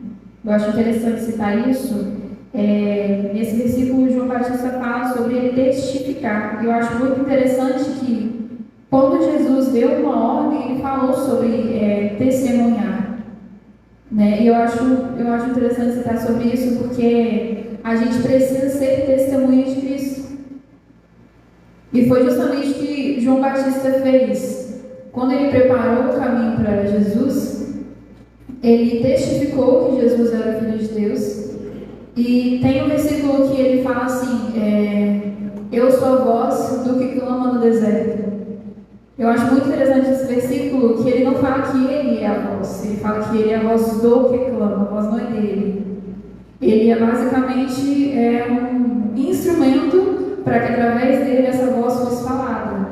[SPEAKER 3] Eu acho interessante citar isso. Nesse versículo, João Batista fala sobre ele testificar. Eu acho muito interessante que, quando Jesus deu uma ordem, ele falou sobre testemunhar. Né? E eu acho interessante citar sobre isso, porque a gente precisa ser testemunha de Cristo. E foi justamente o que João Batista fez. Quando ele preparou o caminho para Jesus, ele testificou que Jesus era o Filho de Deus. E tem um versículo que ele fala assim, eu sou a voz do que clama no deserto. Eu acho muito interessante esse versículo, que ele não fala que ele é a voz, ele fala que ele é a voz do que clama, a voz não é dele. Ele é basicamente um instrumento para que através dele essa voz fosse falada.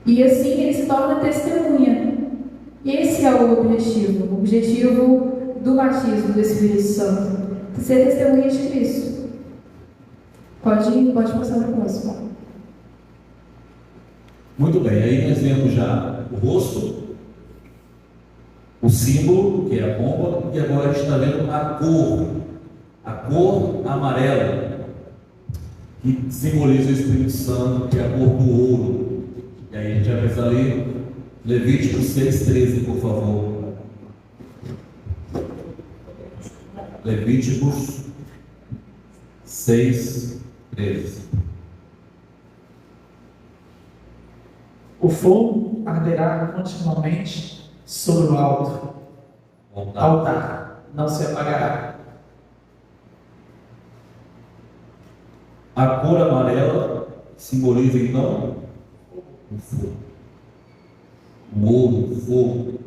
[SPEAKER 3] E assim ele se torna testemunha. Esse é o objetivo do batismo do Espírito Santo. Ser testemunha de Cristo. Pode passar para o próximo.
[SPEAKER 2] Muito bem, aí nós vemos já o rosto, o símbolo, que é a pomba, e agora a gente está vendo a cor amarela, que simboliza o Espírito Santo, que é a cor do ouro. E aí a gente vai precisar ler Levítico 6,13, por favor. Levíticos 6,13.
[SPEAKER 1] O fogo arderá continuamente sobre o alto altar, não se apagará.
[SPEAKER 2] A cor amarela simboliza então o fogo, o ouro, o fogo.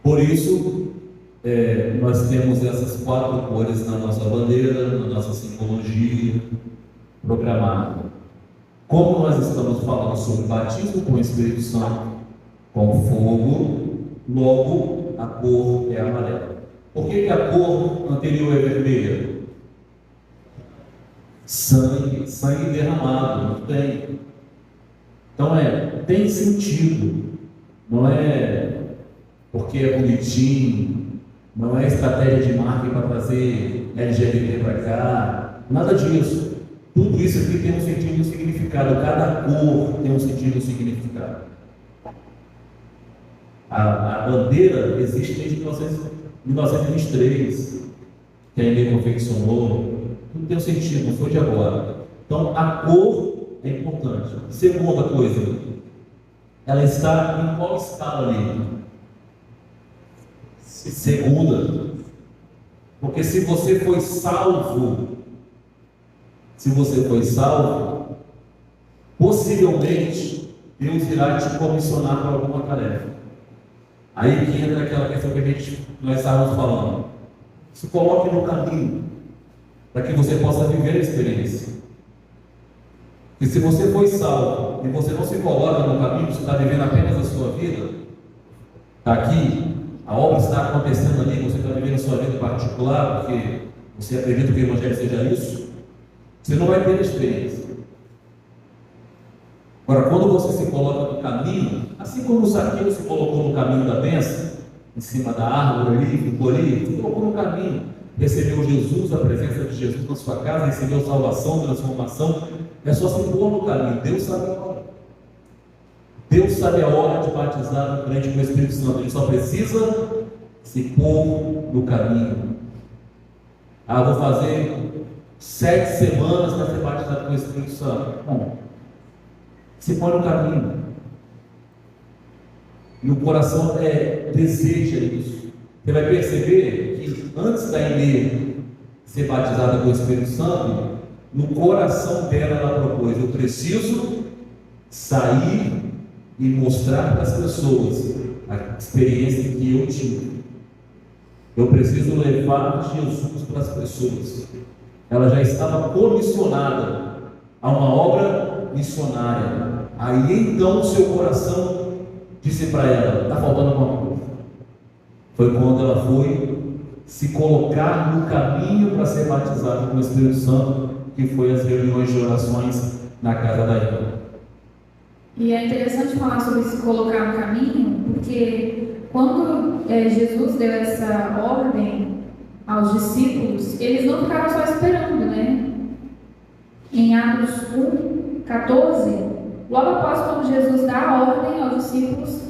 [SPEAKER 2] Por isso, nós temos essas 4 cores na nossa bandeira, na nossa simbologia programada. Como nós estamos falando sobre batismo com o Espírito Santo, com fogo, logo a cor é amarela. Por que a cor anterior é vermelha? Sangue derramado, não tem. Então tem sentido, não é porque é bonitinho, não é estratégia de marketing para trazer LGBT para cá, nada disso. Tudo isso aqui tem um sentido e um significado, cada cor tem um sentido e um significado. A bandeira existe desde 1923, que a Emê confeccionou, Não tem sentido, não foi de agora. Então, a cor é importante. Segunda coisa, ela está em qual escala ali? Segunda. Porque se você foi salvo, possivelmente Deus irá te comissionar para alguma tarefa. Aí que entra aquela questão que nós estávamos falando. Se coloque no caminho para que você possa viver a experiência. E se você foi salvo e você não se coloca no caminho, você está vivendo apenas a sua vida, está aqui, a obra está acontecendo ali, você está vivendo a sua vida particular, porque você acredita que o Evangelho seja isso, você não vai ter a experiência. Agora, quando você se coloca no caminho, assim como o Zaqueu se colocou no caminho da bênção, em cima da árvore ali, ficou ali, se colocou no caminho, recebeu Jesus, a presença de Jesus na sua casa, recebeu salvação, transformação, é só se pôr no caminho. Deus sabe a hora. Deus sabe a hora de batizar o crente com o Espírito Santo. Ele só precisa se pôr no caminho. Vou fazer 7 semanas para ser batizado com o Espírito Santo. Bom, se põe no caminho. E o coração deseja isso. Você vai perceber que antes da Inê ser batizada com o Espírito Santo, no coração dela ela propôs: eu preciso sair e mostrar para as pessoas a experiência que eu tive. Eu preciso levar Jesus para as pessoas. Ela já estava comissionada a uma obra missionária. Aí então o seu coração disse para ela: está faltando alguma coisa. Foi quando ela foi se colocar no caminho para ser batizada com o Espírito Santo, que foi as reuniões de orações na casa da irmã.
[SPEAKER 3] E é interessante falar sobre se colocar no caminho, porque quando Jesus deu essa ordem aos discípulos, eles não ficaram só esperando, né? Em Atos 1:14, logo após quando Jesus dá a ordem aos discípulos,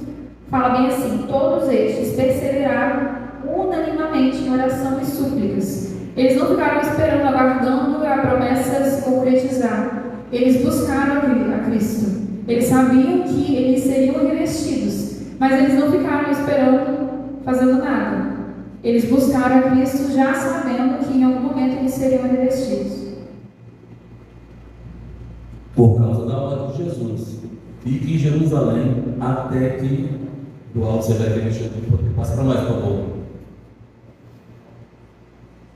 [SPEAKER 3] fala bem assim: todos estes perseveraram unanimemente em oração e súplicas. Eles não ficaram esperando, aguardando a promessa se concretizar. Eles buscaram a Cristo. Eles sabiam que eles seriam revestidos, mas eles não ficaram esperando, fazendo nada. Eles buscaram a Cristo já sabendo que em algum momento eles seriam revestidos.
[SPEAKER 2] Por causa da ordem de Jesus. Fique em Jerusalém até que do alto seja revestido. Passa para nós, por favor.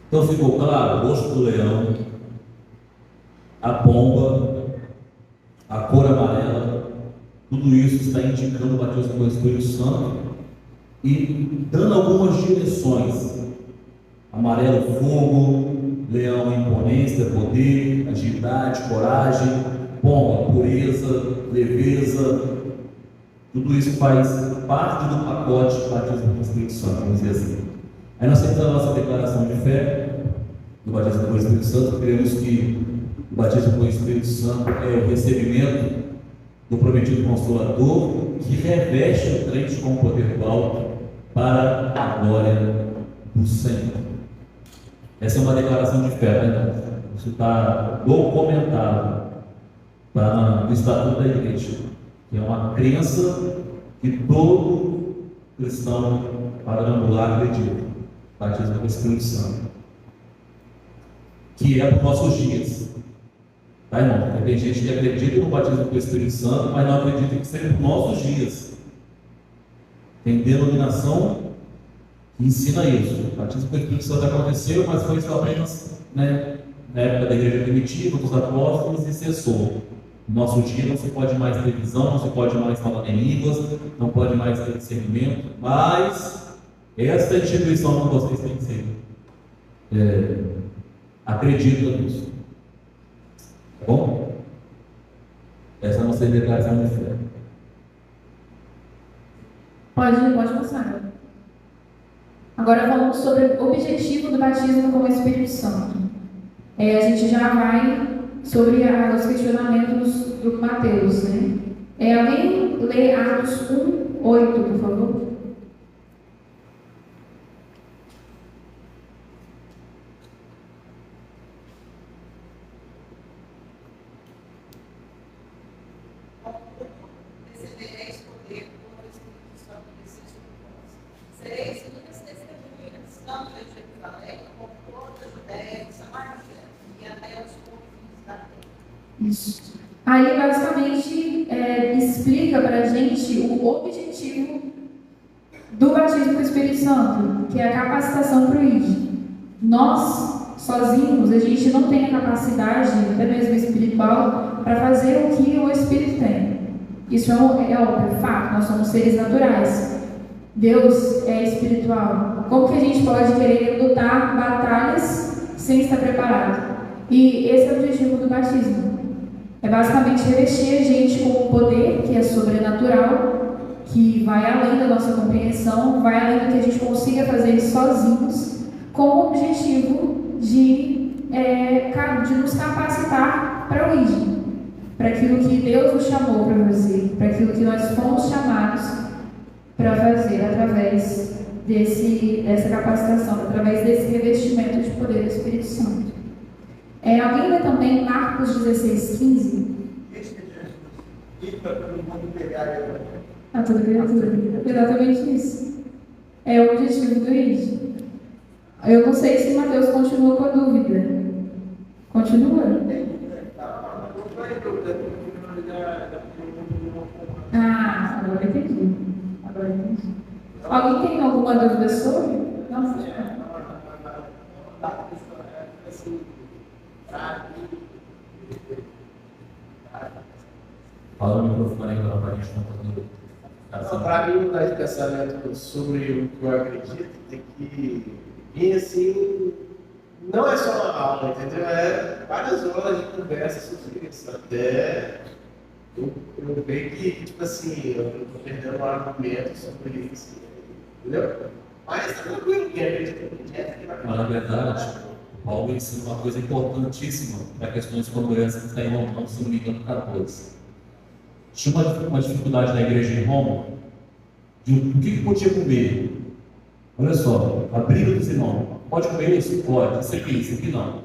[SPEAKER 2] Então ficou claro: o rosto do leão, a pomba, a cor amarela, tudo isso está indicando o batismo com o Espírito Santo e dando algumas direções. Amarelo, fogo; leão, imponência, poder, agilidade, coragem; pomba, pureza, leveza. Tudo isso faz parte do pacote do batismo com o Espírito Santo, vamos dizer assim. Aí nós temos a nossa declaração de fé do batismo com o Espírito Santo. Cremos que o batismo com o Espírito Santo é o recebimento do prometido Consolador, que reveste o crente com o poder do alto para a glória do Senhor. Essa é uma declaração de fé, né? Isso está documentado no Estatuto da Igreja, que é uma crença que todo cristão quadrangular acredita. Batismo com o Espírito Santo, que é para os nossos dias. Tá, irmão? Porque tem gente que acredita no batismo com o Espírito Santo, mas não acredita que seja para os nossos dias. Tem denominação que ensina isso. O batismo com o Espírito Santo aconteceu, mas foi só apenas, né, na época da igreja primitiva, dos apóstolos, e cessou. No nosso dia não se pode mais ter visão, não se pode mais falar em línguas, não pode mais ter discernimento, mas esta instituição que vocês têm que ser, acredita nisso. Tá bom? Essa é a nossa declaração de fé.
[SPEAKER 3] Pode passar. Agora falamos sobre o objetivo do batismo com o Espírito Santo. A gente já vai sobre os questionamentos do Mateus, né? Alguém lê Atos 1:8, por favor?
[SPEAKER 5] fez muitas testemunhas, tanto em Jerusalém como toda a Judéia, Samaria e até os confins da terra.
[SPEAKER 3] Isso. Aí, basicamente, explica para a gente o objetivo do batismo com o Espírito Santo, que é a capacitação para o ID. Nós, sozinhos, a gente não tem a capacidade, até mesmo espiritual, para fazer o que o Espírito tem. Isso é óbvio, fato, nós somos seres naturais. Deus é espiritual. Como que a gente pode querer lutar batalhas sem estar preparado? E esse é o objetivo do batismo. É basicamente revestir a gente com um poder que é sobrenatural, que vai além da nossa compreensão, vai além do que a gente consiga fazer sozinhos, com o objetivo de nos capacitar para o ID, para aquilo que Deus nos chamou para fazer, para aquilo que nós fomos chamados para fazer através dessa capacitação, através desse revestimento de poder do Espírito Santo. Alguém lê também Marcos 16:15? Tudo bem. Exatamente isso. É o objetivo do ID. Eu não sei se Mateus continua com a dúvida. Continua? Agora entendi. Alguém tem alguma dúvida sobre? Não.
[SPEAKER 2] Fala no microfone aí para a gente não.
[SPEAKER 7] Para mim, mudar de pensamento sobre o que eu acredito, tem que vir assim. Não é só uma aula, entendeu? É várias horas de conversa sobre isso. Até eu vejo que, tipo assim, eu estou perdendo um argumento sobre isso. Entendeu? Mas tranquilo, quem acredita
[SPEAKER 2] Mas na verdade, Paulo ensina uma coisa importantíssima para questões como essa que está em Romanos, se não me engano, 14. Tinha uma dificuldade na igreja em Roma de o que podia comer. Olha só, a briga dos irmãos. Pode comer isso? Pode. Isso aqui não.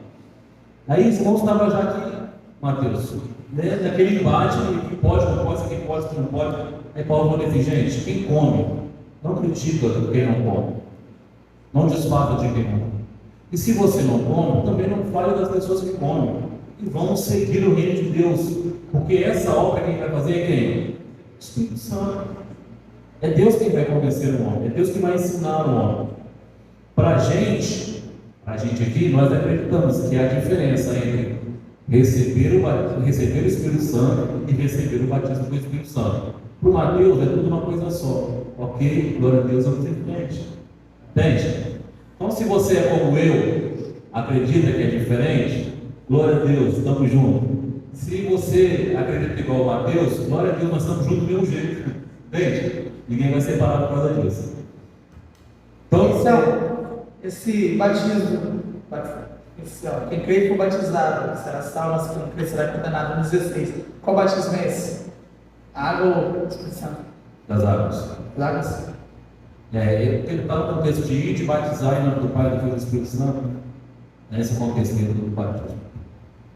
[SPEAKER 2] Aí os irmãos estavam já aqui, Mateus, né? Naquele embate, que pode, não pode, isso aqui pode, isso não pode. Aí Paulo falou assim, gente, quem come, não critica quem não come. Não desfaça de quem come. E se você não come, também não fale das pessoas que comem. E vamos seguir o reino de Deus. Porque essa obra quem vai fazer é quem? O Espírito Santo. É Deus quem vai convencer o homem. É Deus que vai ensinar o homem. Para a gente aqui, nós acreditamos que há diferença entre receber o Espírito Santo e receber o batismo do Espírito Santo. Para o Mateus é tudo uma coisa só. Ok? Glória a Deus, vamos em frente. Entende? Então, se você é como eu, acredita que é diferente, glória a Deus, estamos juntos. Se você acredita igual o Mateus, glória a Deus, nós estamos juntos do mesmo jeito. Entende? Ninguém vai separar por causa disso.
[SPEAKER 1] Então, esse batismo, quem crê e for batizado será salvo, mas quem não crê será condenado. No 16. Qual batismo é esse? Água ou Espírito Santo?
[SPEAKER 2] Das águas.
[SPEAKER 1] Das águas.
[SPEAKER 2] Ele está no contexto de ir, de batizar em nome do Pai, do Filho e do Espírito Santo. Esse é o contexto do batismo.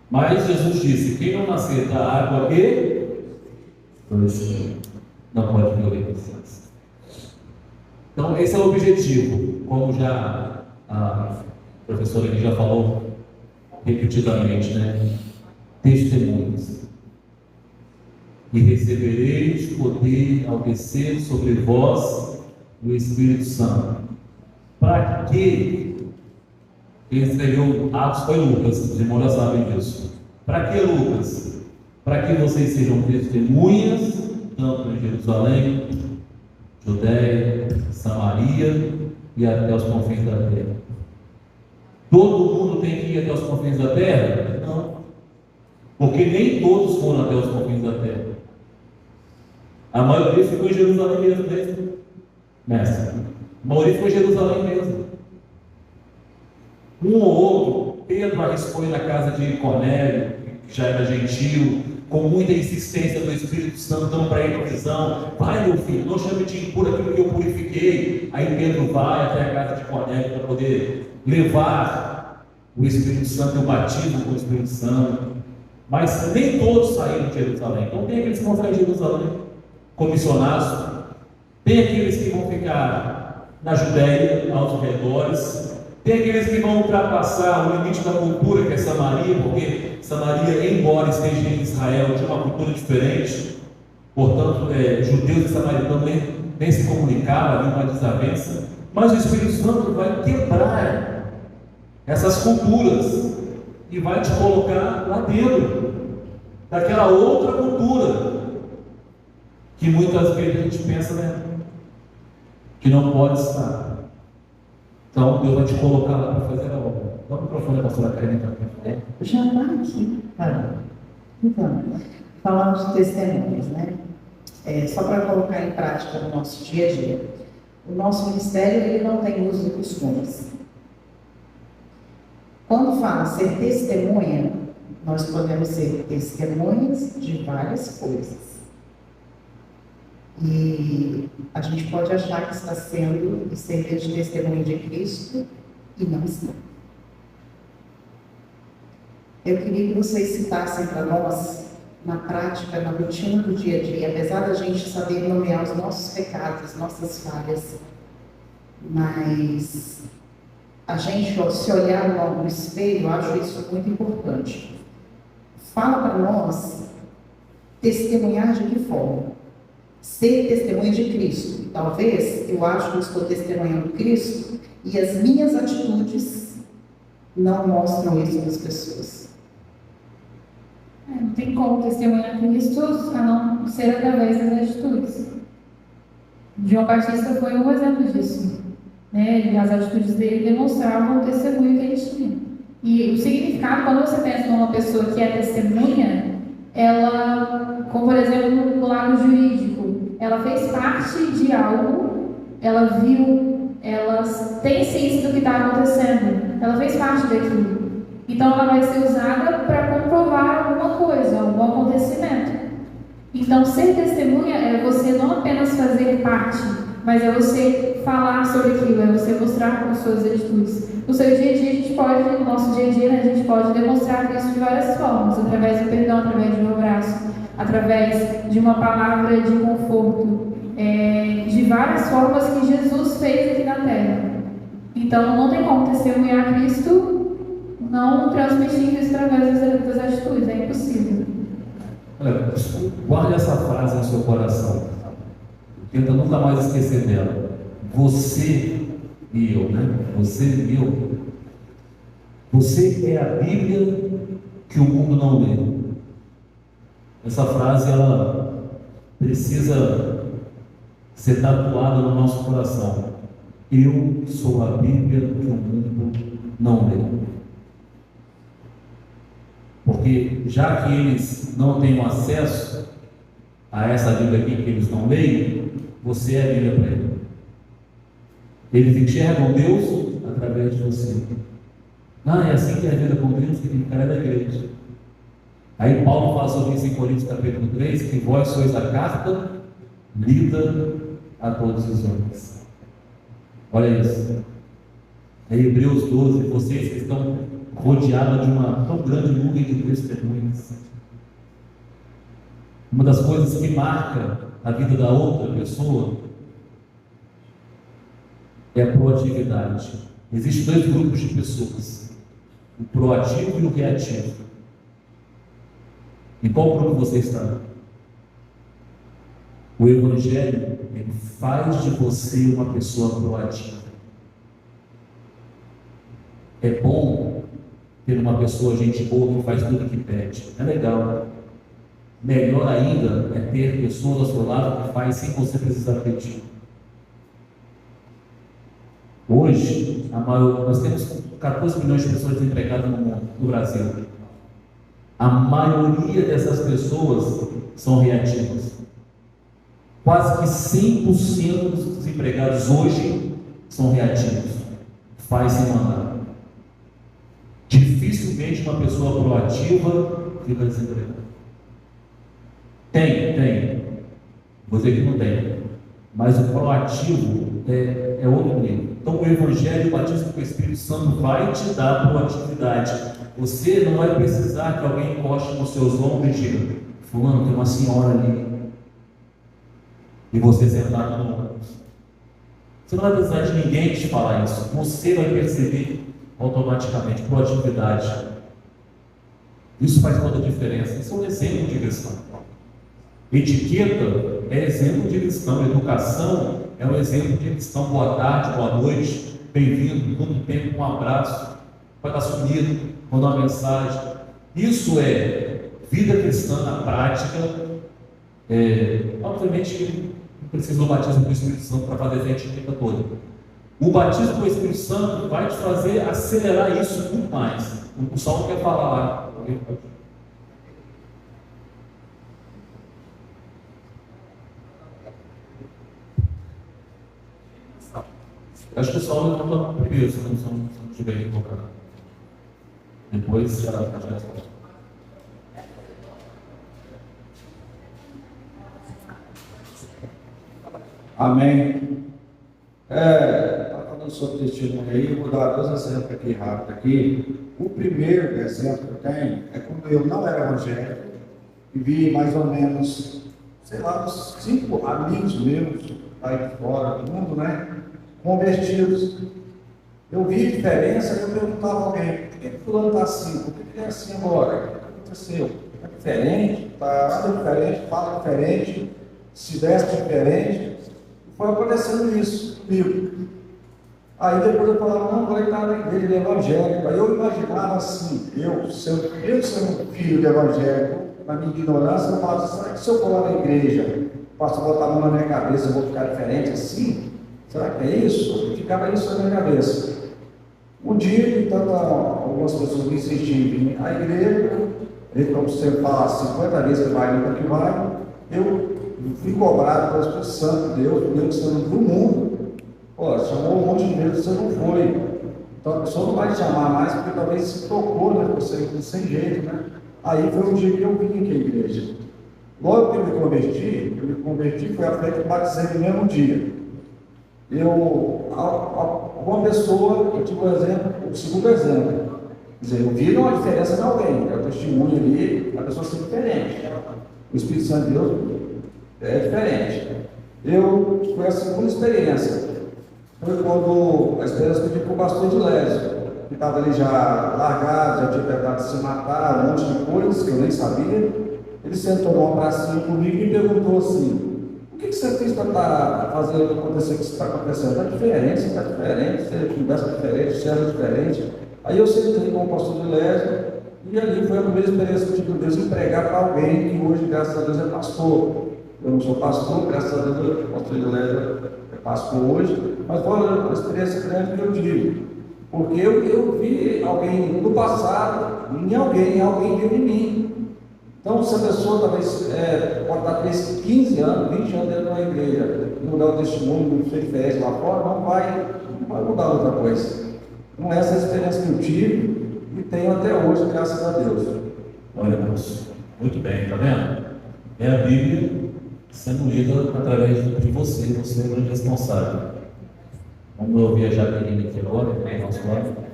[SPEAKER 2] Mas Jesus disse: quem não nascer da água e não pode ver o reino dos céus. Então, esse é o objetivo, como já a professora aqui já falou repetidamente, né? Testemunhas. E recebereis poder ao descer sobre vós o Espírito Santo. Para que? Quem escreveu Atos foi Lucas, os irmãos já sabem disso. Para que, Lucas? Para que vocês sejam testemunhas, tanto em Jerusalém, Judéia, Samaria e até os confins da terra. Todo mundo tem que ir até os confins da terra? Não. Porque nem todos foram até os confins da terra. A maioria ficou em Jerusalém mesmo, mestre. A maioria ficou em Jerusalém mesmo. Um ou outro, Pedro arriscou ir na casa de Cornélio, que já era gentil, com muita insistência do Espírito Santo, dando para ele visão. Vai, meu filho, não chame de impuro aquilo que eu purifiquei. Aí Pedro vai até a casa de Cornélio para poder levar o Espírito Santo e o batismo com o Espírito Santo. Mas nem todos saíram de Jerusalém. Então tem aqueles que vão ficar em Jerusalém, comissionados. Tem aqueles que vão ficar na Judéia, aos arredores. Tem aqueles que vão ultrapassar o limite da cultura, que é Samaria, porque Samaria, embora esteja em Israel, tinha uma cultura diferente. Portanto, judeus e samaritanos nem se comunicavam, havia uma desavença. Mas o Espírito Santo vai quebrar essas culturas e vai te colocar lá dentro daquela outra cultura que muitas vezes a gente pensa, né, que não pode estar. Então Deus vai te colocar lá para fazer a obra. Dá o microfone para a pastora Karine também.
[SPEAKER 8] Já está aqui, cara. Então, falamos de testemunhos, né? Só para colocar em prática no nosso dia a dia. O nosso ministério, ele não tem uso de costumes. Quando fala ser testemunha, nós podemos ser testemunhas de várias coisas. E a gente pode achar que está sendo e servir de testemunho de Cristo e não está. Eu queria que vocês citassem para nós, na prática, na rotina do dia a dia, apesar da gente saber nomear os nossos pecados, as nossas falhas, mas a gente, se olhar no espelho, eu acho isso muito importante. Fala para nós testemunhar de que forma? Ser testemunha de Cristo. Talvez eu acho que eu estou testemunhando Cristo e as minhas atitudes não mostram isso para as pessoas.
[SPEAKER 3] Não tem como testemunhar Cristo a não ser através das atitudes. João Batista foi um exemplo disso. Né? As atitudes dele demonstravam o testemunho que ele tinha. E o significado, quando você pensa numa pessoa que é testemunha, ela, como por exemplo no lado jurídico, ela fez parte de algo, ela viu, ela tem ciência do que está acontecendo, ela fez parte daquilo. Então ela vai ser usada para comprovar alguma coisa, algum acontecimento. Então ser testemunha é você não apenas fazer parte, mas é você falar sobre aquilo, é você mostrar com suas atitudes. No seu dia a dia, a gente pode, no nosso dia a dia, a gente pode demonstrar isso de várias formas, através do perdão, através de um abraço, através de uma palavra de conforto, de várias formas que Jesus fez aqui na Terra. Então, não tem como testemunhar Cristo não transmitindo isso através das atitudes, é impossível.
[SPEAKER 2] Olha, guarde essa frase no seu coração. Tenta nunca mais esquecer dela. Você e eu, né? Você e eu. Você é a Bíblia que o mundo não lê. Essa frase, ela precisa ser tatuada no nosso coração. Eu sou a Bíblia que o mundo não lê. Porque já que eles não têm acesso a essa Bíblia aqui que eles não leem, você é a Bíblia para eles. Eles enxergam Deus através de você. É assim que é a vida com Deus, que tem cara da igreja. Aí Paulo fala sobre isso em Coríntios capítulo 3, que vós sois a carta lida a todos os homens. Olha isso. É Hebreus 12, vocês que estão rodeados de uma tão grande nuvem de testemunhas. Uma das coisas que marca a vida da outra pessoa é a proatividade. Existem dois grupos de pessoas, o proativo e o reativo. Em qual grupo você está? O Evangelho, ele faz de você uma pessoa proativa. É bom ter uma pessoa, gente boa, que faz tudo o que pede. É legal. Melhor ainda é ter pessoas ao seu lado que faz sem você precisar pedir. Hoje, nós temos 14 milhões de pessoas desempregadas no mundo, no Brasil. A maioria dessas pessoas são reativas. Quase que 100% dos desempregados hoje são reativos. Faz sem mandar. Dificilmente uma pessoa proativa fica desempregada. Tem. Vou dizer que não tem. Mas o proativo é outro nível. Então o Evangelho, o batismo com o Espírito Santo vai te dar proatividade. Você não vai precisar que alguém encoste nos seus ombros e diga: fulano, tem uma senhora ali. E você sentado no ônibus. Você não vai precisar de ninguém te falar isso. Você vai perceber automaticamente, proatividade. Isso faz toda a diferença. Isso é um exemplo de cristão. Etiqueta é exemplo de cristão. Educação é um exemplo de cristão. Boa tarde, boa noite, bem-vindo, muito tempo, um abraço. Pode estar sumido, mandar uma mensagem. Isso é vida cristã na prática. Obviamente que não precisa do batismo do Espírito Santo para fazer a etiqueta toda. O batismo do Espírito Santo vai te fazer acelerar isso muito mais. O Saulo quer falar lá. Acho que o Saulo levantou primeiro, se não estiver equivocado. Depois já.
[SPEAKER 6] Amém. Está falando sobre testemunho aí, eu vou dar 2 exemplos aqui rápido aqui. O primeiro exemplo que eu tenho é quando eu não era evangélico e vi mais ou menos, sei lá, uns 5 amigos meus, aí de fora do mundo, né? Convertidos. Eu vi a diferença e eu perguntava a alguém, por que fulano está assim? Por que ele é assim agora? O que aconteceu? Está diferente? Está diferente? Fala diferente? Se veste diferente? Foi acontecendo isso comigo. Aí depois eu falava, não, agora ele está na igreja, ele é evangélico. Aí eu imaginava assim, eu sendo um filho de evangélico, na minha ignorância, eu falava, será que se eu for lá na igreja, posso botar a mão na minha cabeça, eu vou ficar diferente assim? Será que é isso? Ficava isso na minha cabeça. Um dia, então, algumas pessoas me insistiam em vir à igreja, e como você fala 50 vezes que vai, nunca que vai, eu fui cobrado pelo Espírito Santo de Deus, mesmo sendo do mundo. Pô, chamou um monte de vezes, você não foi. Então a pessoa não vai te chamar mais, porque talvez se tocou, né? Você sem jeito, né? Aí foi um dia que eu vim aqui à igreja. Logo que eu me converti, foi a fé que eu batizei no mesmo dia. Uma pessoa, eu tive o segundo exemplo. Quer dizer, eu vi uma diferença de alguém, o testemunho ali, a pessoa ser diferente. O Espírito Santo de Deus é diferente. Foi a segunda experiência. Foi quando a experiência que eu tive com o pastor de Lésio, que estava ali já largado, já tinha tentado se matar, um monte de coisas que eu nem sabia. Ele sentou numa pracinha comigo e me perguntou assim: o que você fez para estar fazendo acontecer o que está acontecendo? Está diferente, você está diferente, você conversa diferente, você era diferente. Aí eu sentei com o pastor de Lésio, e ali foi a primeira experiência que eu tive com Deus em pregar para alguém que hoje, graças a Deus, é pastor. Eu não sou pastor, graças a Deus, o pastor de Lésio é pastor hoje, mas foi uma experiência grande que eu tive. Porque eu vi alguém no passado, em alguém viu em mim. Então, se a pessoa talvez pode estar 15 anos, 20 anos dentro de uma igreja, não dá o testemunho, não sei fez lá fora, não vai mudar outra coisa. Então, essa é a experiência que eu tive e tenho até hoje, graças a Deus.
[SPEAKER 2] Olha, moço, muito bem, tá vendo? É a Bíblia sendo lida através de você é o grande responsável. Vamos ouvir a Jaqueline aqui agora, né, nosso lado.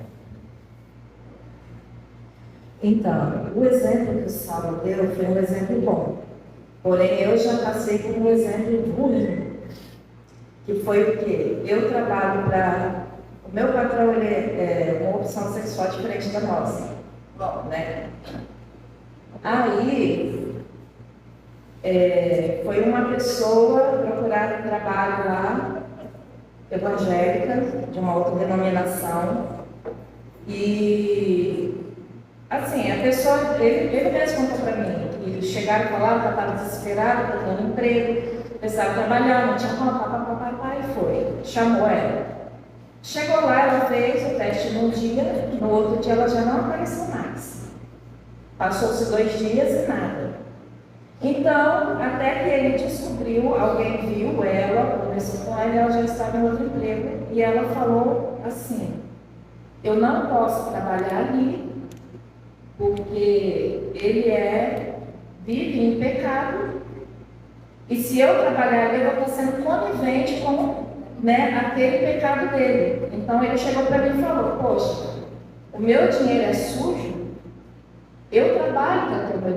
[SPEAKER 8] Então, o exemplo que o Saulo deu foi um exemplo bom. Porém, eu já passei por um exemplo ruim. Que foi o quê? Eu trabalho para... O meu patrão, ele é uma opção sexual diferente da nossa. Bom, né? Aí, foi uma pessoa procurar um trabalho lá, evangélica, de uma outra denominação. E... assim, a pessoa, ele mesmo contou para mim, que chegaram e falaram que ela estava desesperada, procurando emprego, precisava trabalhar, não tinha como, papai, e foi. Chamou ela. Chegou lá, ela fez o teste num dia, no outro dia ela já não apareceu mais. Passou-se 2 dias e nada. Então, até que ele descobriu, alguém viu ela, conversou com ela já estava em outro emprego, e ela falou assim: eu não posso trabalhar ali, porque ele vive em pecado, e se eu trabalhar ali, eu vou estar sendo conivente com aquele pecado dele. Então ele chegou para mim e falou: poxa, o meu dinheiro é sujo, eu trabalho para ter o meu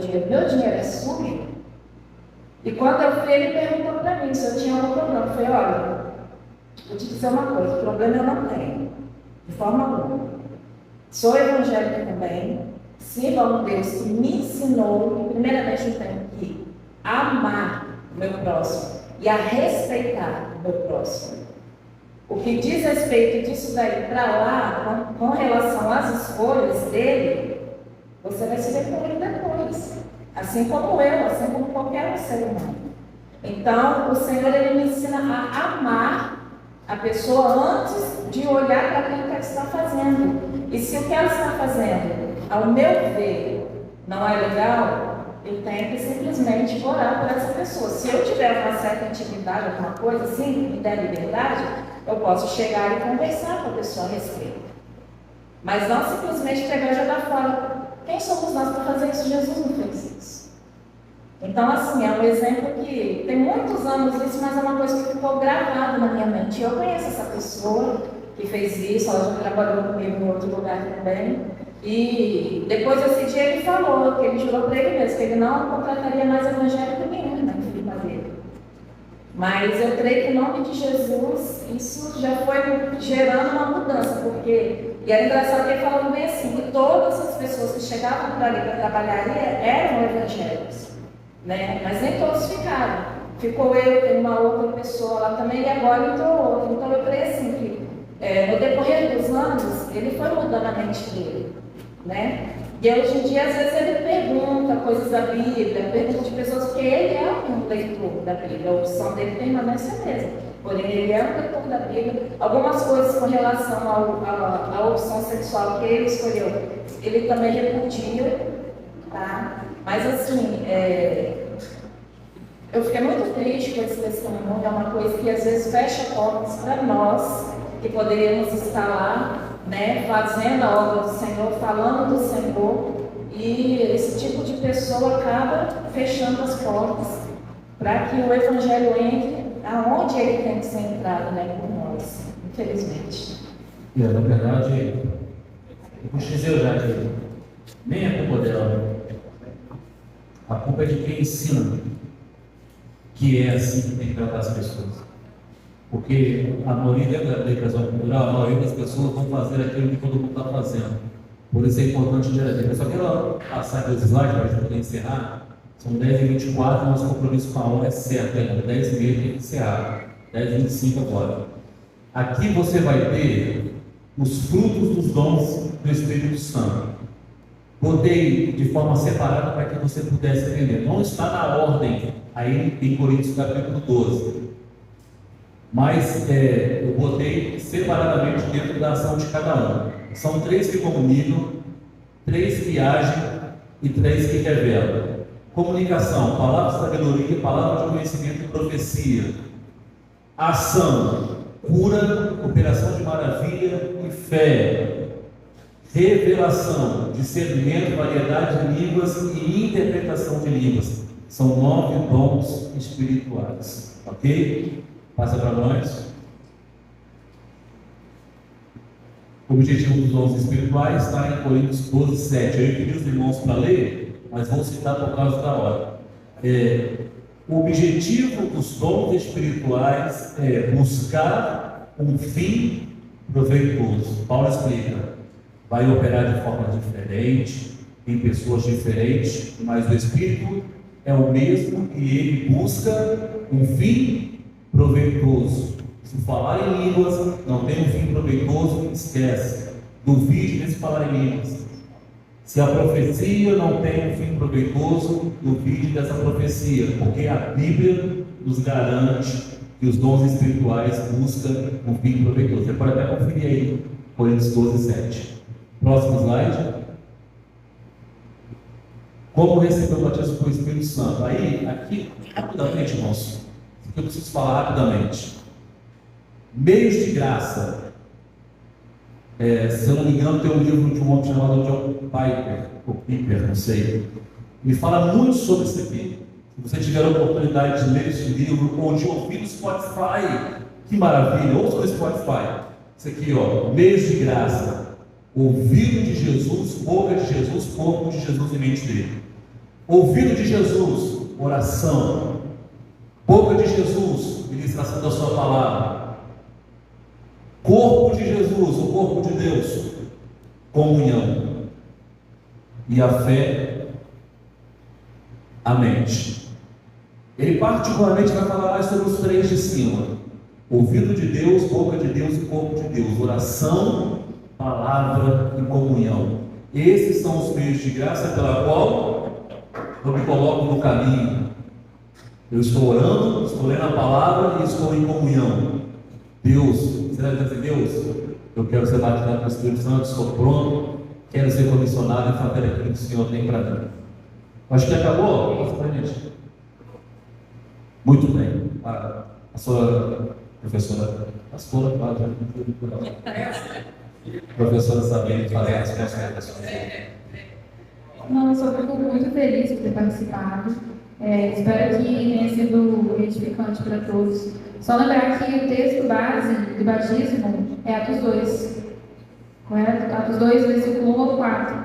[SPEAKER 8] dinheiro é sujo. E quando eu fui, ele perguntou para mim se eu tinha algum problema. Eu falei: olha,
[SPEAKER 9] Vou te dizer uma coisa, o problema eu não tenho, de forma alguma. Sou evangélica também, sirvo a um Deus que me ensinou, primeiramente eu tenho que amar o meu próximo e a respeitar o meu próximo. O que diz respeito disso daí para lá, com relação às escolhas dele, você vai se ver com ele depois. Assim como eu, assim como qualquer um ser humano. Então, o Senhor, Ele me ensina a amar a pessoa antes de olhar para aquilo que ela está fazendo. E se o que ela está fazendo, ao meu ver, não é legal, eu tenho que simplesmente orar por essa pessoa. Se eu tiver uma certa intimidade, alguma coisa assim, me der liberdade, eu posso chegar e conversar com a pessoa a respeito. Mas não simplesmente pegar e jogar fora. Quem somos nós para fazer isso? Jesus não fez isso. Então, assim, é um exemplo que tem muitos anos isso, mas é uma coisa que ficou gravada na minha mente. Eu conheço essa pessoa que fez isso, ela já trabalhou comigo em outro lugar também. E depois desse dia ele falou, que ele jurou para ele mesmo, que ele não contrataria mais evangélico nenhum na firma dele. Mas eu creio que em nome de Jesus, isso já foi gerando uma mudança, porque, e era engraçado que ele falou bem assim, que todas as pessoas que chegavam por ali para trabalhar eram evangélicos, né? Mas nem todos ficaram. Ficou eu, tem uma outra pessoa lá também, e agora entrou outro. Então eu creio assim que no decorrer dos anos, ele foi mudando a mente dele, né? E hoje em dia, às vezes, ele pergunta coisas da Bíblia, pergunta de pessoas, porque ele é um leitor da Bíblia, a opção dele permanece a mesma. Porém, ele é um leitor da Bíblia. Algumas coisas com relação à opção sexual que ele escolheu, ele também repudia, tá? Mas, assim, eu fiquei muito triste com esse testemunho, é uma coisa que, às vezes, fecha portas para nós, que poderíamos estar lá, né, fazendo a obra do Senhor, falando do Senhor, e esse tipo de pessoa acaba fechando as portas para que o Evangelho entre aonde ele tem que ser entrado, né, por nós, infelizmente.
[SPEAKER 1] Na verdade, eu vou dizer já que nem é culpa dela, a culpa é de quem ensina que é assim que tem que tratar as pessoas. Porque a maioria da educação cultural, a maioria das pessoas vão fazer aquilo que todo mundo está fazendo. Por isso é importante direto. Eu só quero passar aqui os slides para a gente poder encerrar. São 10h24, nosso compromisso com a aula é certo ainda. 10h30 tem que encerrar. 10h25 agora. Aqui você vai ter os frutos dos dons do Espírito Santo. Botei de forma separada para que você pudesse entender. Não está na ordem aí em Coríntios capítulo 12. Mas eu botei separadamente dentro da ação de cada um. São 3 que comunicam, 3 que agem e 3 que revelam. Comunicação, palavra de sabedoria, palavra de conhecimento e profecia. Ação, cura, operação de maravilha e fé. Revelação, discernimento, variedade de línguas e interpretação de línguas. São 9 dons espirituais. Ok? Passa para nós. O objetivo dos dons espirituais está em Coríntios 12, 7. Eu pedi os irmãos para ler, mas vou citar por causa da hora. O objetivo dos dons espirituais é buscar um fim proveitoso. Paulo explica. Vai operar de forma diferente, em pessoas diferentes, mas o Espírito é o mesmo e ele busca um fim proveitoso. Se falar em línguas não tem um fim proveitoso, esquece. Duvide de se falar em línguas. Se a profecia não tem um fim proveitoso, duvide dessa profecia, porque a Bíblia nos garante que os dons espirituais buscam um fim proveitoso. Você pode até conferir aí, Coríntios 12, 7. Próximo slide. Como receber o batismo com o Espírito Santo? Aí, aqui, rapidamente, irmãos. Eu preciso falar rapidamente. Meios de graça. Se eu não me engano, tem um livro de um homem chamado John Piper, ou Piper, não sei. Me fala muito sobre isso aqui. Se você tiver a oportunidade de ler esse livro, ou de ouvir no Spotify, que maravilha, ouça no Spotify. Isso aqui, ó, meios de graça. Ouvido de Jesus, boca de Jesus, corpo de Jesus e mente dele. Ouvido de Jesus, oração. Boca de Jesus, ministração da sua palavra.
[SPEAKER 2] Corpo de Jesus, o corpo de Deus, comunhão. E a fé, a mente. Ele particularmente vai falar mais sobre os três de cima: ouvido de Deus, boca de Deus e corpo de Deus. Oração, palavra e comunhão. Esses são os meios de graça pela qual eu me coloco no caminho. Eu estou orando, estou lendo a palavra e estou em comunhão. Deus, você deve dizer: Deus, eu quero ser batizado com o Espírito Santo, estou pronto, quero ser comissionado e fazer aquilo que o Senhor tem para mim. Acho que acabou? Passa para a gente. Muito bem. A sua professora, professora Sabine fazer as considerações.
[SPEAKER 3] Não, eu só fico muito feliz por ter participado. Espero que tenha sido edificante para todos. Só lembrar que o texto base do batismo é Atos 2. Correto? Atos 2, versículo 1 ao 4.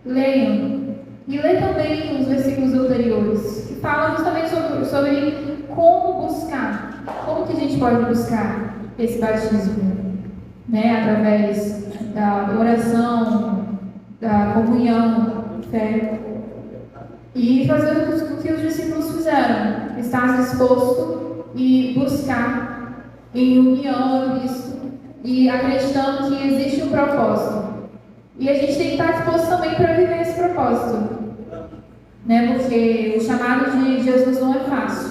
[SPEAKER 3] Leiam. E leiam também os versículos anteriores, que falam justamente sobre como buscar. Como que a gente pode buscar esse batismo? Através da oração, da comunhão, fé. E fazer o que os discípulos fizeram: estar disposto e buscar em união a Cristo e acreditando que existe um propósito. E a gente tem que estar disposto também para viver esse propósito, porque o chamado de Jesus não é fácil,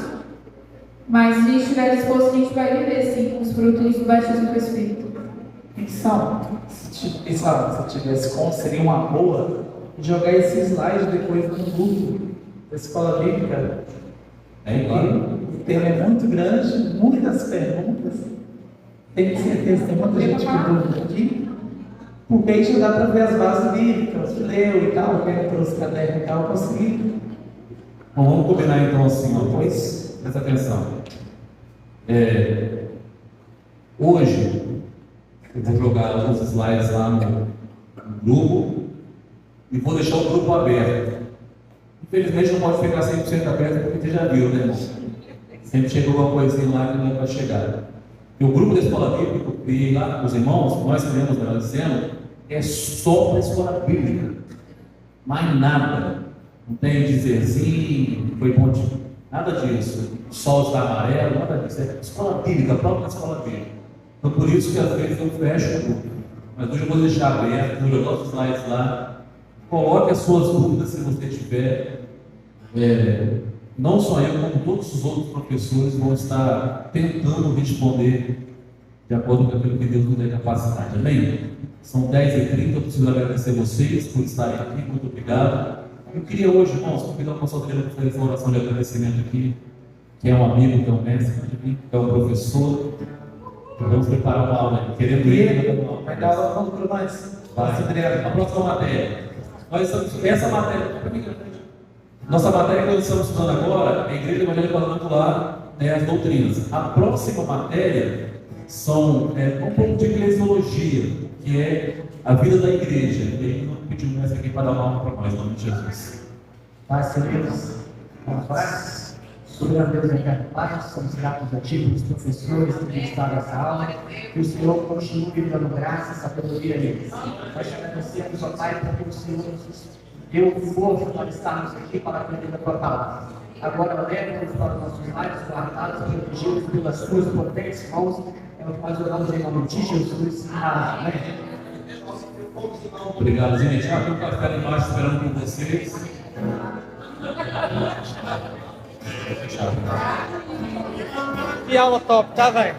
[SPEAKER 3] mas se a gente estiver disposto, a gente vai viver sim os frutos do batismo do Espírito.
[SPEAKER 1] Se tivesse como, seria uma boa jogar esse slide depois no grupo da escola bíblica. O tema é muito grande, muitas perguntas. Tenho certeza que tem muita gente que dúvida aqui, porque aí já dá para ver as bases bíblicas, leu e tal, quem trouxe caderno e tal, consegui.
[SPEAKER 2] Bom, vamos combinar então assim, pois, presta atenção. Hoje, eu vou jogar alguns slides lá no grupo e vou deixar o grupo aberto. Infelizmente não pode ficar 100% aberto, porque você já viu, né, irmão? Sempre chega alguma coisinha lá que não é para chegar. E o grupo da escola bíblica, e lá com os irmãos, nós criamos, melhor dizendo, é só para a escola bíblica. Mais nada. Não tem dizerzinho, foi bom de... Nada disso. O sol está amarelo, nada disso. É escola bíblica, a própria escola bíblica. Então por isso que às vezes eu fecho o grupo. Mas hoje eu vou deixar aberto, vou jogar os slides lá. Coloque as suas dúvidas se você tiver. Não só eu, como todos os outros professores vão estar tentando responder de acordo com aquilo que Deus nos dê capacidade. Amém? São 10h30, eu preciso agradecer vocês por estarem aqui, muito obrigado. Eu queria hoje, irmãos, convidar o pastor Adriano para fazer uma oração de agradecimento aqui, que é um amigo, que é um mestre, que é um professor. Vamos preparar uma aula, querendo ir.
[SPEAKER 1] Vai dar aula para nós.
[SPEAKER 2] A próxima matéria. Essa matéria, nossa matéria que nós estamos estudando agora é a Igreja Evangélica Quadrangular, as doutrinas. A próxima matéria são um pouco de eclesiologia, que é a vida da igreja. E aí nós pedimos mais aqui para dar uma aula para nós, em nome de Jesus.
[SPEAKER 10] Pai, Deus, soberano Deus eterno Pai, somos gratos a Ti pelos professores que têm estado nessa aula, que o Senhor continue dando graça e sabedoria a eles. Nós te agradecemos, ó Pai, porque o Senhor nos deu força para estarmos aqui para aprender da Tua palavra. Agora, leve-nos para os nossos lares, guardados e protegidos pelas Tuas potentes mãos, é o que nós oramos em nome de Jesus. Amém.
[SPEAKER 2] Obrigado, gente. Eu vou ficar embaixo esperando por vocês.
[SPEAKER 4] Que aula top, tá, velho?